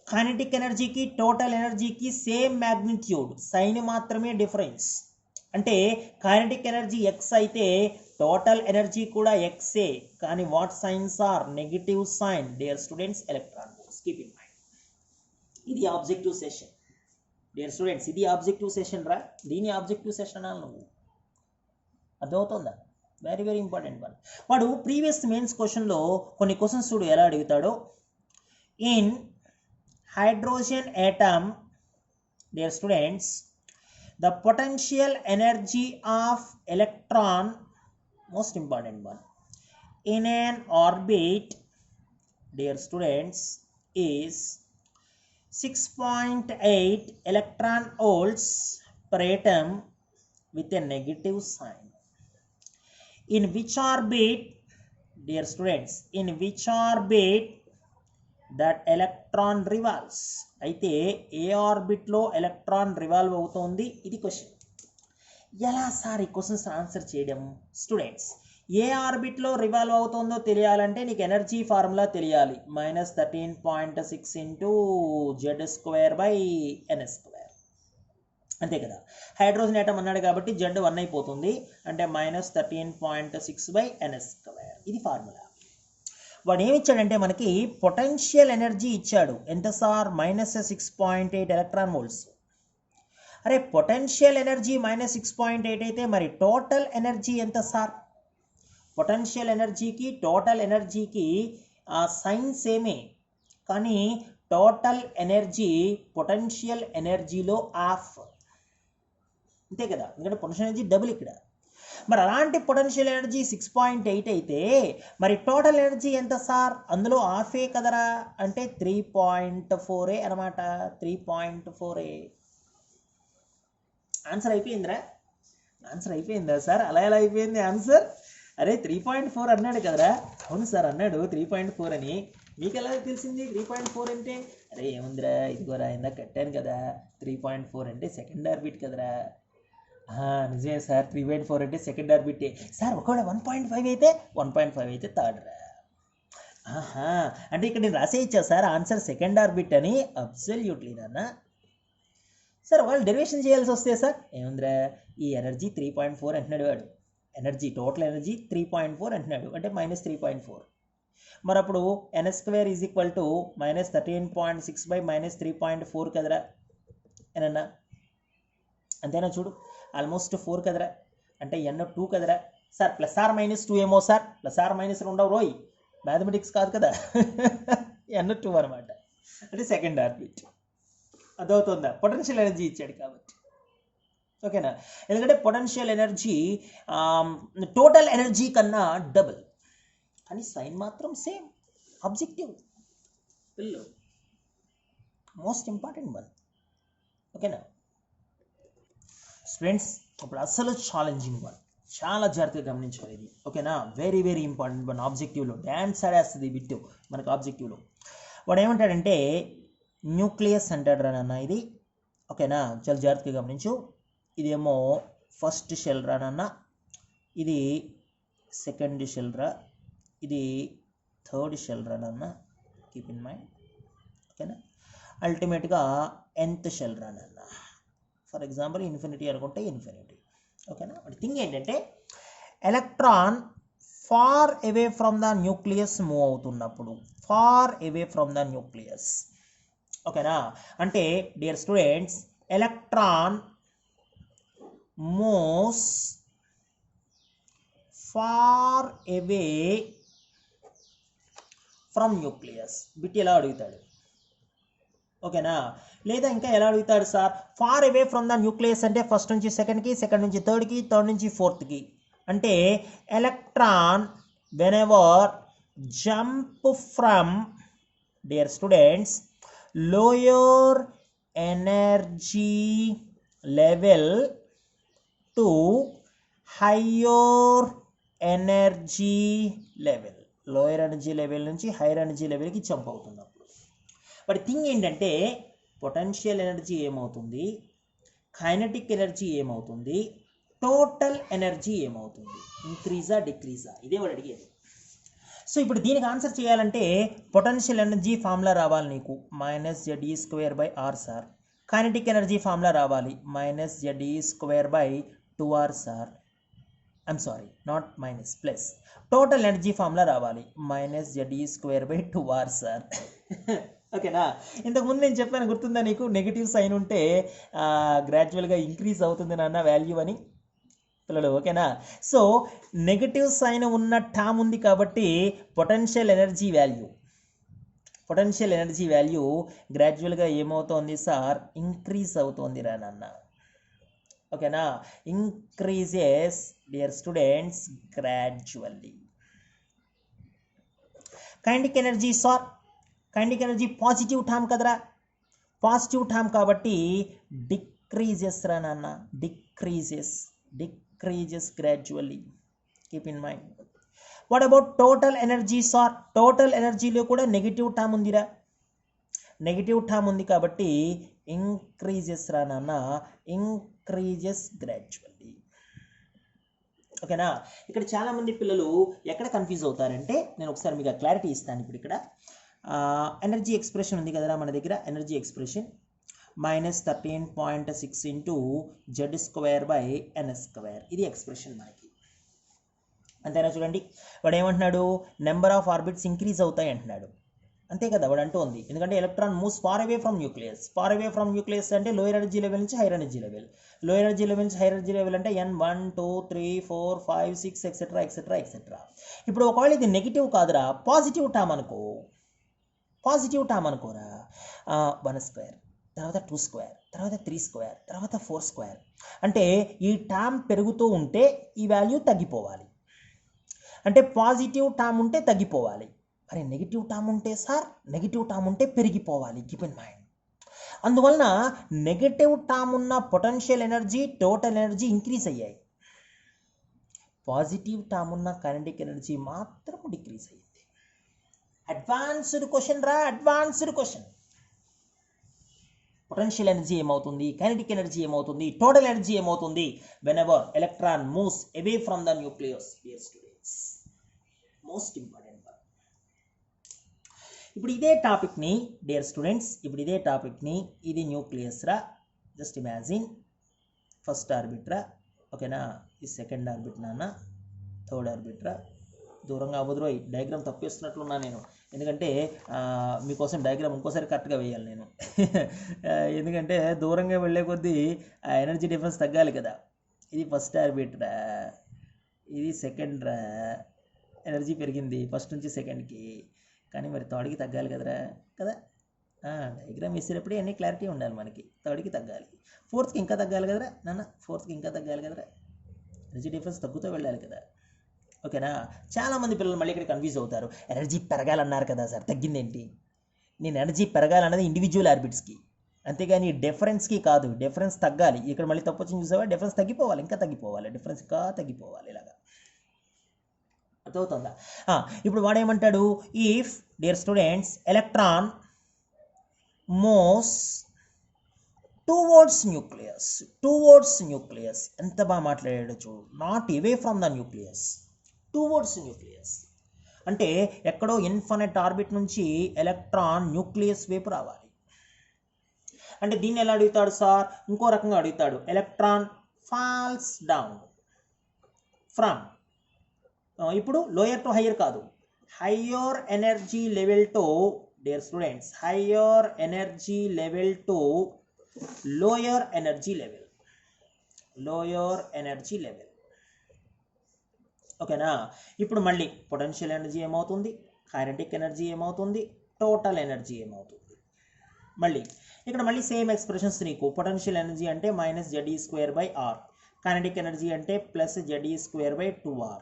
Kinetic ఎనర్జీకి టోటల్ ఎనర్జీకి సేమ్ మ్యాగ్నిట్యూడ్, సైన్ మాత్రమే డిఫరెన్స్. అంటే కైనెటిక్ ఎనర్జీ ఎక్స్ అయితే టోటల్ ఎనర్జీ కూడా ఎక్సే, కానీ what signs are? Negative sign, dear students, electron volts. Keep in mind, ఇది ఆబ్జెక్టివ్ సెషన్ డియర్ స్టూడెంట్స్, ఇది ఆబ్జెక్టివ్ సెషన్ రా. దీని ఆబ్జెక్టివ్ సెషన్ అనాలి నువ్వు, అర్థమవుతుందా? Very very important one. వాడు ప్రీవియస్ మెయిన్స్ క్వశ్చన్లో కొన్ని క్వశ్చన్స్ చూడు ఎలా అడుగుతాడో. In hydrogen atom, dear students, the potential energy of electron, most important one, in an orbit, dear students, is 6.8 electron volts per atom with a negative sign. In which orbit, dear students, in which orbit that electron revolves? అయితే ఏ ఆర్బిట్లో electron revolve అవుతోంది, ఇది question. ఎలా sir ఈ questions answer చేయడం? Students, ఏ ఆర్బిట్లో revolve అవుతుందో తెలియాలంటే నీకు energy formula తెలియాలి. -13.6 ఇంటూ Z²/ns², అంతే కదా. హైడ్రోజన్ ఆటం అన్నాడు కాబట్టి Z 1 అయిపోతుంది, అంటే -13.6/ns², ఇది ఫార్ములా. వాడు ఏమి ఇచ్చాడంటే మనకి పొటెన్షియల్ ఎనర్జీ ఇచ్చాడు. ఎంత సార్? -6.8 electron volts. అరే పొటెన్షియల్ ఎనర్జీ -6.8 అయితే మరి టోటల్ ఎనర్జీ ఎంత సార్? పొటెన్షియల్ ఎనర్జీకి టోటల్ ఎనర్జీకి సైన్ సేమే, కానీ టోటల్ ఎనర్జీ పొటెన్షియల్ ఎనర్జీలో హాఫ్, అంతే కదా, ఎందుకంటే పొటెన్షియల్ ఎనర్జీ డబుల్ ఇక్కడ. మరి అలాంటి పొటెన్షియల్ ఎనర్జీ 6.8 అయితే మరి టోటల్ ఎనర్జీ ఎంత సార్? అందులో హాఫే కదరా, అంటే 3.4 అనమాట. 3.4 ఆన్సర్ అయిపోయిందిరా. ఆన్సర్ అయిపోయిందా సార్? అలా ఎలా అయిపోయింది ఆన్సర్? అరే 3.4 అన్నాడు కదరా. అవును సార్ అన్నాడు 3.4 అని. మీకు ఎలా తెలిసింది 3.4 అంటే? అరే ఏముందిరా, ఇదిగోరా ఇందాక కట్టాను కదా, 3.4 అంటే సెకండ్ ఆర్బిట్ కదరా. నిజమే సార్, 3.4 అంటే సెకండ్ ఆర్బిటే సార్. ఒకవేళ 1.5 అయితే 1.5 అయితే థర్డ్ రా. అంటే ఇక్కడ నేను రాసే ఇచ్చా సార్ ఆన్సర్ సెకండ్ ఆర్బిట్ అని. అబ్సల్యూట్లీ నాన్న. సార్ ఒకవేళ డెరివేషన్ చేయాల్సి వస్తే సార్ ఏముందిరా, ఈ ఎనర్జీ 3.4 అంటున్నాడు వాడు, ఎనర్జీ టోటల్ ఎనర్జీ 3.4 అంటున్నాడు, అంటే -3.4. మరి అప్పుడు ns² = -13.6 - 3.4 కదరా ఏనన్నా, అంతేనా? చూడు ఆల్మోస్ట్ 4 కదరా, అంటే n2 కదరా సార్. +/-2 ఏమో సార్, +/- ఉండవు రోయ్, మ్యాథమెటిక్స్ కాదు కదా. n2 అనమాట, అంటే సెకండ్ ఆర్బిట్. అదవుతుందా? పొటెన్షియల్ ఎనర్జీ ఇచ్చాడు కాబట్టి, ఓకేనా. ఎందుకంటే పొటెన్షియల్ ఎనర్జీ టోటల్ ఎనర్జీ కన్నా డబుల్, కానీ సైన్ మాత్రం సేమ్. ఆబ్జెక్టివ్ పిల్లలు, మోస్ట్ ఇంపార్టెంట్ వన్, ఓకేనా స్టూడెంట్స్. ఇప్పుడు అసలు ఛాలెంజింగ్ వన్, చాలా జాగ్రత్తగా గమనించాలి ఇది, ఓకేనా. Very very important one. ఆబ్జెక్టివ్లో డ్యాన్స్ ఆడేస్తుంది బిట్టు మనకు. ఆబ్జెక్టివ్లో వాడు ఏమంటాడంటే న్యూక్లియస్ అంటాడు రా నాన్న ఇది. ఓకేనా, చాలా జాగ్రత్తగా గమనించు. ఇదేమో ఫస్ట్ షెల్ రా నాన్న, ఇది సెకండ్ షెల్ రా, ఇది థర్డ్ షెల్ రా నాన్న, కీప్ ఇన్ మైండ్. ఓకేనా, అల్టిమేట్గా nth షెల్ రా నాన్న. ఫర్ ఎగ్జాంపుల్ ఇన్ఫినిటీ అనుకుంటే ఇన్ఫినిటీ. ఓకేనా, బట్ థింగ్ ఏంటంటే electron far away from the nucleus move అవుతున్నప్పుడు, far away from the nucleus. ఓకేనా, అంటే dear students, electron moves far away from nucleus. Bit ఎలా అడుగుతాడు? ఓకేనా, లేదా ఇంకా ఎలా అడుగుతాడు సార్? Far away from the nucleus అంటే ఫస్ట్ నుంచి సెకండ్కి, సెకండ్ నుంచి థర్డ్కి, థర్డ్ నుంచి ఫోర్త్కి. అంటే electron whenever jump from, dear students, lower energy level to higher energy level, lower energy level నుంచి హైయర్ ఎనర్జీ లెవెల్కి జంప్ అవుతున్నప్పుడు. బట్ థింగ్ ఏంటంటే పొటెన్షియల్ ఎనర్జీ ఏమవుతుంది, కైనెటిక్ ఎనర్జీ ఏమవుతుంది, టోటల్ ఎనర్జీ ఏమవుతుంది, ఇంక్రీజా డిక్రీజా, ఇదే వాడు అడిగేది. సో ఇప్పుడు దీనికి ఆన్సర్ చేయాలంటే పొటెన్షియల్ ఎనర్జీ ఫార్ములా రావాలి నీకు, -ZE² sir. Kinetic energy formula రావాలి, -ZE² sir. I'm sorry, not minus, plus. Total energy formula రావాలి, -ZE² సార్. ఓకేనా, ఇంతకుముందు నేను చెప్పాను, గుర్తుందా నీకు? నెగిటివ్ సైన్ ఉంటే గ్రాడ్యువల్గా ఇంక్రీజ్ అవుతుంది నాన్న వాల్యూ అని పిల్లలు. ఓకేనా, సో నెగిటివ్ సైన్ ఉన్న టర్మ్ ఉంది కాబట్టి పొటెన్షియల్ ఎనర్జీ వాల్యూ గ్రాడ్యువల్గా ఏమవుతోంది సార్? ఇంక్రీజ్ అవుతోంది రా నాన్న. ఓకేనా, increases dear students gradually. Kinetic energy sir, kinetic energy positive term కదరా, పాజిటివ్ టర్మ్ కాబట్టి డిక్రీజెస్ రా నాన్న, decreases gradually, keep in mind. What about total energy sir? Total ఎనర్జీలో కూడా నెగిటివ్ టర్మ్ ఉందిరా, నెగిటివ్ టర్మ్ ఉంది కాబట్టి ఇంక్రీజెస్ రా నాన్న, ఇంక్రీజెస్ గ్రాడ్యువల్లీ. ఓకేనా, ఇక్కడ చాలామంది పిల్లలు ఎక్కడ కన్ఫ్యూజ్ అవుతారంటే, నేను ఒకసారి మీకు క్లారిటీ ఇస్తాను. ఇప్పుడు ఇక్కడ ఎనర్జీ ఎక్స్ప్రెషన్ ఉంది కదరా మన దగ్గర, ఎనర్జీ ఎక్స్ప్రెషన్ -13.6 ఇంటూ Z²/n², ఇది ఎక్స్ప్రెషన్ మనకి. అంతేనా? చూడండి, వాడు ఏమంటున్నాడు? నెంబర్ ఆఫ్ ఆర్బిట్స్ ఇంక్రీజ్ అవుతాయి అంటున్నాడు. అంతే కదా వాడు అంటూ ఉంది. ఎందుకంటే electron moves far away from nucleus. Far away from nucleus అంటే లోయర్ ఎనర్జీ లెవెల్ నుంచి higher energy level, lower energy level నుంచి హైయర్ ఎనర్జీ లెవెల్ అంటే n1 2 3 4 5 6 ఎక్సెట్రా ఎక్సెట్రా ఎక్సెట్రా. ఇప్పుడు ఒకవేళ ఇది నెగిటివ్ కాదురా, పాజిటివ్ టర్మ్ అనుకో, పాజిటివ్ టర్మ్ అనుకోరా, 1², తర్వాత 2², తర్వాత 3², తర్వాత 4². అంటే ఈ టర్మ్ పెరుగుతూ ఉంటే ఈ వాల్యూ తగ్గిపోవాలి. అంటే పాజిటివ్ టర్మ్ ఉంటే తగ్గిపోవాలి, మరి నెగిటివ్ టర్మ్ ఉంటే సార్, నెగిటివ్ టర్మ్ ఉంటే పెరిగిపోవాలి. Keep in mind. అందువలన నెగిటివ్ టర్మ్ ఉన్న potential energy, total energy increase అయ్యాయి. పాజిటివ్ టర్మ్ ఉన్న కైనెటిక్ ఎనర్జీ మాత్రం డిక్రీజ్ అయ్యింది. అడ్వాన్స్డ్ క్వశ్చన్ రా, అడ్వాన్స్డ్ క్వశ్చన్. పొటెన్షియల్ ఎనర్జీ ఏమవుతుంది, కైనెటిక్ ఎనర్జీ ఏమవుతుంది, టోటల్ ఎనర్జీ ఏమవుతుంది whenever electron moves away from the nucleus. Dear students, most important work. ఇప్పుడు ఇదే టాపిక్ని డియర్ స్టూడెంట్స్, ఇప్పుడు ఇదే టాపిక్ని, ఇది న్యూక్లియస్ రా, జస్ట్ ఇమాజిన్ ఫస్ట్ ఆర్బిట్ రా. ఓకేనా, ఈ సెకండ్ ఆర్బిట్ నాన్న, థర్డ్ ఆర్బిట్ రా. దూరంగా అవ్వదురోయ్, డయాగ్రామ్ తప్పేస్తున్నట్లున్నా నేను, ఎందుకంటే మీకోసం డయాగ్రామ్ ఇంకోసారి కరెక్ట్గా వేయాలి నేను. ఎందుకంటే దూరంగా వెళ్ళే కొద్దీ ఆ ఎనర్జీ డిఫరెన్స్ తగ్గాలి కదా. ఇది ఫస్ట్ ఆర్బిట్ రా, ఇది సెకండ్ రా, ఎనర్జీ పెరిగింది ఫస్ట్ నుంచి సెకండ్కి, కానీ మరి థర్డ్కి తగ్గాలి కదరా, కదా. డయాగ్రామ్ వేసేటప్పుడే అన్నీ క్లారిటీ ఉండాలి మనకి. థర్డ్కి తగ్గాలి, ఫోర్త్కి ఇంకా తగ్గాలి కదరా నాన్న, ఫోర్త్కి ఇంకా తగ్గాలి కదరా, ఎనర్జీ డిఫరెన్స్ తగ్గుతూ వెళ్ళాలి కదా. ఓకేనా, చాలామంది పిల్లలు మళ్ళీ ఇక్కడ కన్ఫ్యూజ్ అవుతారు. ఎనర్జీ పెరగాలన్నారు కదా సార్, తగ్గిందేంటి? నేను ఎనర్జీ పెరగాలన్నది ఇండివిజువల్ ఆర్బిట్స్కి, అంతేగాని డిఫరెన్స్కి కాదు. డిఫరెన్స్ తగ్గాలి. ఇక్కడ మళ్ళీ తప్పు వచ్చింది చూసావా, డిఫరెన్స్ తగ్గిపోవాలి, ఇంకా తగ్గిపోవాలి, డిఫరెన్స్ ఇంకా తగ్గిపోవాలి, ఇలాగా. అర్థమవుతుందా? ఇప్పుడు వాడేమంటాడు? If dear students electron moves towards nucleus ఎంత బాగా మాట్లాడాడు చూడు, not away from the nucleus, towards nucleus అంటే ఎక్కడో ఇన్ఫినిట్ ఆర్బిట్ నుంచి ఎలక్ట్రాన్ న్యూక్లియస్ వైపు రావాలి. అంటే దీన్ని ఎలా అడుగుతాడు సార్, ఇంకో రకంగా అడుగుతాడు, ఎలక్ట్రాన్ ఫాల్స్ డౌన్ ఫ్రమ్, ఇప్పుడు లోయర్ టు హయ్యర్ కాదు, higher energy level to, dear students, higher energy level to lower energy level, lower energy level. ఓకేనా. ఇప్పుడు మళ్ళీ పొటెన్షియల్ ఎనర్జీ ఏమవుతుంది, కైనెటిక్ ఎనర్జీ ఏమవుతుంది, టోటల్ ఎనర్జీ ఏమవుతుంది. మళ్ళీ ఇక్కడ మళ్ళీ సేమ్ ఎక్స్ప్రెషన్స్ నీకు, పొటెన్షియల్ ఎనర్జీ అంటే -ZE²/R, కైనెటిక్ ఎనర్జీ అంటే +ZE²/2R,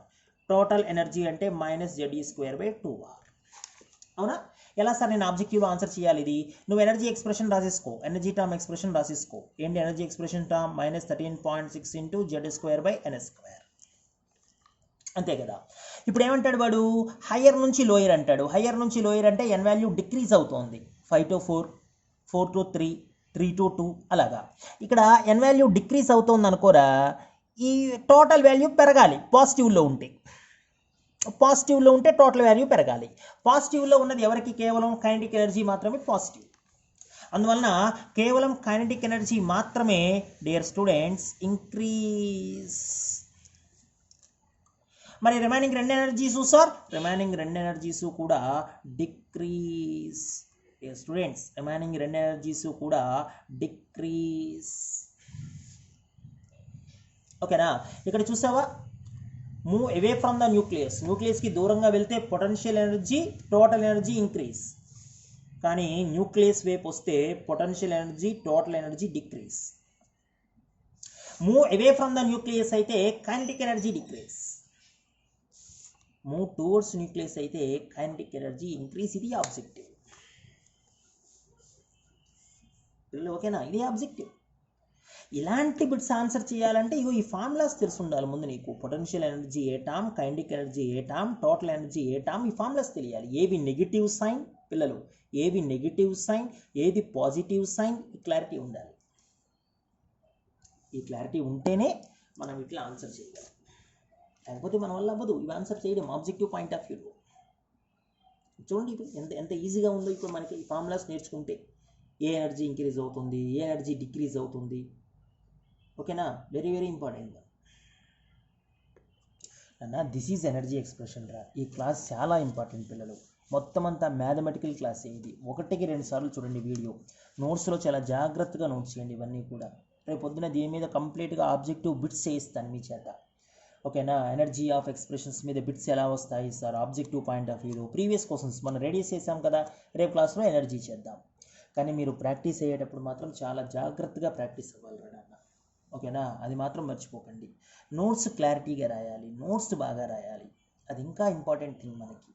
టోటల్ ఎనర్జీ అంటే -ZE²/2R. అవునా. ఎలా సార్ నేను ఆబ్జెక్టివ్లో ఆన్సర్ చేయాలి ఇది, నువ్వు ఎనర్జీ ఎక్స్ప్రెషన్ రాసేసుకో, ఎనర్జీ టర్మ్ ఎక్స్ప్రెషన్ రాసేసుకో. ఏంటి ఎనర్జీ ఎక్స్ప్రెషన్ టర్మ్, -13.6 × Z²/N², అంతే కదా. ఇప్పుడు ఏమంటాడు వాడు, హయ్యర్ నుంచి లోయర్ అంటాడు. హయ్యర్ నుంచి లోయర్ అంటే ఎన్ వాల్యూ డిక్రీజ్ అవుతోంది, 5 to 4, 4 to 3, 3 to 2 అలాగా. ఇక్కడ ఎన్ వాల్యూ డిక్రీజ్ అవుతుంది అనుకోరా, ఈ టోటల్ వాల్యూ పెరగాలి పాజిటివ్లో ఉంటే, పాజిటివ్లో ఉంటే టోటల్ వాల్యూ పెరగాలి. పాజిటివ్లో ఉన్నది ఎవరికి, కేవలం కైనెటిక్ ఎనర్జీ మాత్రమే పాజిటివ్. అందువలన కేవలం కైనెటిక్ ఎనర్జీ మాత్రమే డియర్ స్టూడెంట్స్ ఇంక్రీజ్. మరి రిమైనింగ్ రెండు ఎనర్జీస్ సార్, రిమైనింగ్ రెండు ఎనర్జీస్ కూడా డిక్రీజ్. డియర్ స్టూడెంట్స్ రిమైనింగ్ రెండు ఎనర్జీస్ కూడా డిక్రీజ్. ఓకేనా. ఇక్కడ చూసావా, move away from the nucleus, న్యూక్లియస్కి దూరంగా వెళ్తే potential energy total energy increase, కానీ న్యూక్లియస్ వైపు వస్తే potential energy total energy decrease. Move away from the nucleus అయితే kinetic energy decrease, move towards nucleus అయితే కైనెటిక్ ఎనర్జీ ఇంక్రీజ్. ఇది ఆబ్జెక్టివ్. ఓకేనా, ఇది ఆబ్జెక్టివ్. ఇలాంటి బిట్స్ ఆన్సర్ చేయాలంటే ఇగో ఈ ఫార్ములాస్ తెలిసి ఉండాలి ముందు నీకు. పొటెన్షియల్ ఎనర్జీ ఏ టర్మ్, కైనెటిక్ ఎనర్జీ ఏ టర్మ్, టోటల్ ఎనర్జీ ఏ టర్మ్, ఈ ఫార్ములాస్ తెలియాలి. ఏవి నెగిటివ్ సైన్ పిల్లలు, ఏవి నెగిటివ్ సైన్, ఏది పాజిటివ్ సైన్, ఈ క్లారిటీ ఉండాలి. ఈ క్లారిటీ ఉంటేనే మనం ఇట్లా ఆన్సర్ చేయగలం, లేకపోతే మన వల్ల అవ్వదు ఇవి ఆన్సర్ చేయడం ఆబ్జెక్టివ్ పాయింట్ ఆఫ్ వ్యూలో. చూడండి ఇప్పుడు ఎంత ఎంత ఈజీగా ఉందో ఇప్పుడు మనకి ఈ ఫార్ములాస్ నేర్చుకుంటే. ఏ ఎనర్జీ ఇంక్రీజ్ అవుతుంది, ఏ ఎనర్జీ డిక్రీజ్ అవుతుంది. ఓకేనా, వెరీ వెరీ ఇంపార్టెంట్ అన్న. దిస్ ఈజ్ ఎనర్జీ ఎక్స్ప్రెషన్ రా. ఈ క్లాస్ చాలా ఇంపార్టెంట్ పిల్లలు. మొత్తం అంతా మ్యాథమెటికల్ క్లాస్. ఇది 1కి 2 సార్లు చూడండి వీడియో. నోట్స్లో చాలా జాగ్రత్తగా నోట్స్ చేయండి ఇవన్నీ కూడా. రేపు పొద్దున దీని మీద కంప్లీట్గా ఆబ్జెక్టివ్ బిట్స్ చేయిస్తాను మీ చేత. ఓకేనా. ఎనర్జీ ఆఫ్ ఎక్స్ప్రెషన్స్ మీద బిట్స్ ఎలా వస్తాయి సార్ ఆబ్జెక్టివ్ పాయింట్ ఆఫ్ వ్యూలో, ప్రీవియస్ క్వశ్చన్స్ మనం రెడీ చేసాం కదా. రేపు క్లాస్లో ఎనర్జీ చేద్దాం. కానీ మీరు ప్రాక్టీస్ అయ్యేటప్పుడు మాత్రం చాలా జాగ్రత్తగా ప్రాక్టీస్ అవ్వాలి నాన్న. ఓకేనా, అది మాత్రం మర్చిపోకండి. నోట్స్ క్లారిటీగా రాయాలి, నోట్స్ బాగా రాయాలి. అది ఇంకా ఇంపార్టెంట్ థింగ్ మనకి.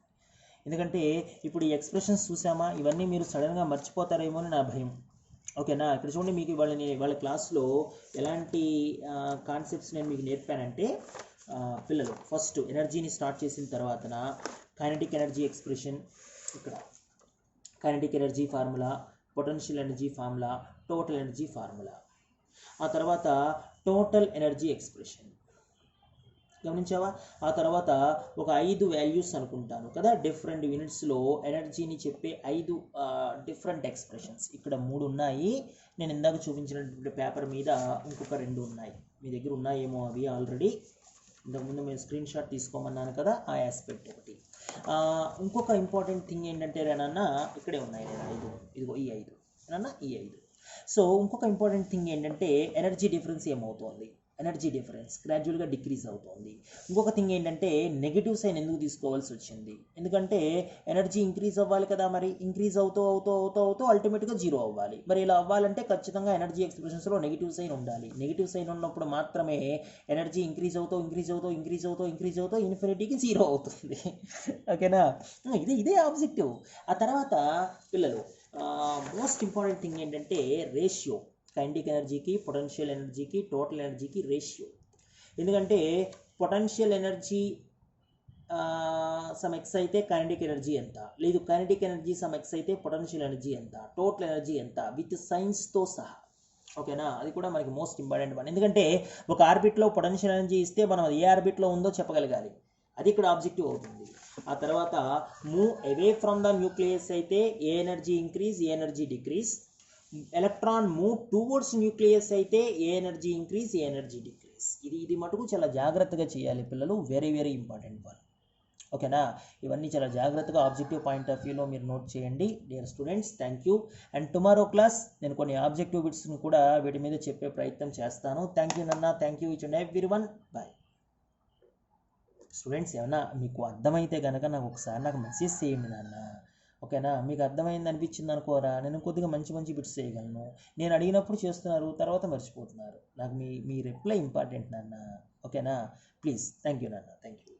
ఎందుకంటే ఇప్పుడు ఈ ఎక్స్ప్రెషన్స్ చూసామా, ఇవన్నీ మీరు సడన్గా మర్చిపోతారేమో అని నా భయం. ఓకేనా. ఇక్కడ చూడండి, మీకు వాళ్ళ క్లాస్లో ఎలాంటి కాన్సెప్ట్స్ నేను మీకు నేర్పానంటే, పిల్లలు ఫస్ట్ ఎనర్జీని స్టార్ట్ చేసిన తర్వాతన కైనెటిక్ ఎనర్జీ ఎక్స్ప్రెషన్, ఇక్కడ kinetic energy formula, potential energy formula, total energy formula, ఆ తర్వాత టోటల్ ఎనర్జీ ఎక్స్ప్రెషన్ గమనించావా. ఆ తర్వాత ఒక 5 వాల్యూస్ అనుకుంటాను కదా, డిఫరెంట్ యూనిట్స్లో ఎనర్జీని చెప్పే 5 డిఫరెంట్ ఎక్స్ప్రెషన్స్. ఇక్కడ 3 ఉన్నాయి. నేను ఇందాక చూపించినటువంటి పేపర్ మీద ఇంకొక 2 ఉన్నాయి. మీ దగ్గర ఉన్నాయేమో అవి ఆల్రెడీ. ఇంతకుముందు మేము స్క్రీన్ షాట్ తీసుకోమన్నాను కదా, ఆ ఆస్పెక్ట్ ఒకటి. ఇంకొక ఇంపార్టెంట్ థింగ్ ఏంటంటే నాన్న, ఇక్కడే ఉన్నాయి నేను 5, ఇదిగో ఈ 5 నాన్న, ఈ 5. సో ఇంకొక ఇంపార్టెంట్ థింగ్ ఏంటంటే ఎనర్జీ డిఫరెన్స్ ఏమవుతోంది, ఎనర్జీ డిఫరెన్స్ గ్రాడ్యువల్గా డిక్రీజ్ అవుతోంది. ఇంకొక థింగ్ ఏంటంటే నెగిటివ్ సైన్ ఎందుకు తీసుకోవాల్సి వచ్చింది, ఎందుకంటే ఎనర్జీ ఇంక్రీజ్ అవ్వాలి కదా, మరి ఇంక్రీజ్ అవుతూ అవుతూ అవుతూ అవుతూ అల్టిమేట్గా 0 అవ్వాలి. మరి ఇలా అవ్వాలంటే ఖచ్చితంగా ఎనర్జీ ఎక్స్ప్రెషన్స్లో నెగిటివ్ సైన్ ఉండాలి. నెగిటివ్ సైన్ ఉన్నప్పుడు మాత్రమే ఎనర్జీ ఇంక్రీజ్ అవుతూ ఇంక్రీజ్ అవుతూ ఇంక్రీజ్ అవుతూ ఇంక్రీజ్ అవుతూ ఇన్ఫినిటీకి 0 అవుతుంది. ఓకేనా, ఇదే ఆబ్జెక్టివ్. ఆ తర్వాత పిల్లలు మోస్ట్ ఇంపార్టెంట్ థింగ్ ఏంటంటే రేషియో, కైనెటిక్ ఎనర్జీకి, పొటెన్షియల్ ఎనర్జీకి, టోటల్ ఎనర్జీకి రేషియో. ఎందుకంటే పొటెన్షియల్ ఎనర్జీ సమ్ ఎక్స్ అయితే కైనెటిక్ ఎనర్జీ ఎంత, లేదు కైనెటిక్ ఎనర్జీ సమ్ ఎక్స్ అయితే పొటెన్షియల్ ఎనర్జీ ఎంత, టోటల్ ఎనర్జీ ఎంత విత్ సైన్స్తో సహా. ఓకేనా, అది కూడా మనకి మోస్ట్ ఇంపార్టెంట్ వన్. ఎందుకంటే ఒక ఆర్బిట్లో పొటెన్షియల్ ఎనర్జీ ఇస్తే మనం అది ఏ ఆర్బిట్లో ఉందో చెప్పగలగాలి, అది ఇక్కడ ఆబ్జెక్టివ్ అవుతుంది. ఆ తర్వాత move away from the nucleus అయితే ఏ ఎనర్జీ ఇంక్రీజ్, ఏ energy decrease. Electron move towards nucleus అయితే ఏ ఎనర్జీ ఇంక్రీజ్, ఏ ఎనర్జీ డిక్రీజ్. ఇది మటుకు చాలా జాగ్రత్తగా చేయాలి పిల్లలు, వెరీ వెరీ ఇంపార్టెంట్ వన్. ఓకేనా, ఇవన్నీ చాలా జాగ్రత్తగా ఆబ్జెక్టివ్ పాయింట్ ఆఫ్ వ్యూలో మీరు నోట్ చేయండి dear students. Thank you. And tomorrow class నేను కొన్ని ఆబ్జెక్టివ్ బిట్స్ని కూడా వీటి మీద చెప్పే ప్రయత్నం చేస్తాను. థ్యాంక్ యూ నాన్న, thank you each and everyone, bye. Students ఏమన్నా మీకు అర్థమైతే కనుక నాకు మెసేజ్ చేయండి నాన్న. ఓకేనా, మీకు అర్థమైంది అనిపించింది అనుకోరా, నేను కొద్దిగా మంచి బిట్స్ చేయగలను. నేను అడిగినప్పుడు చేస్తున్నారు, తర్వాత మర్చిపోతున్నారు. నాకు మీ రిప్లై ఇంపార్టెంట్ నాన్న. ఓకేనా, ప్లీజ్. థ్యాంక్ యూ నాన్న, థ్యాంక్ యూ.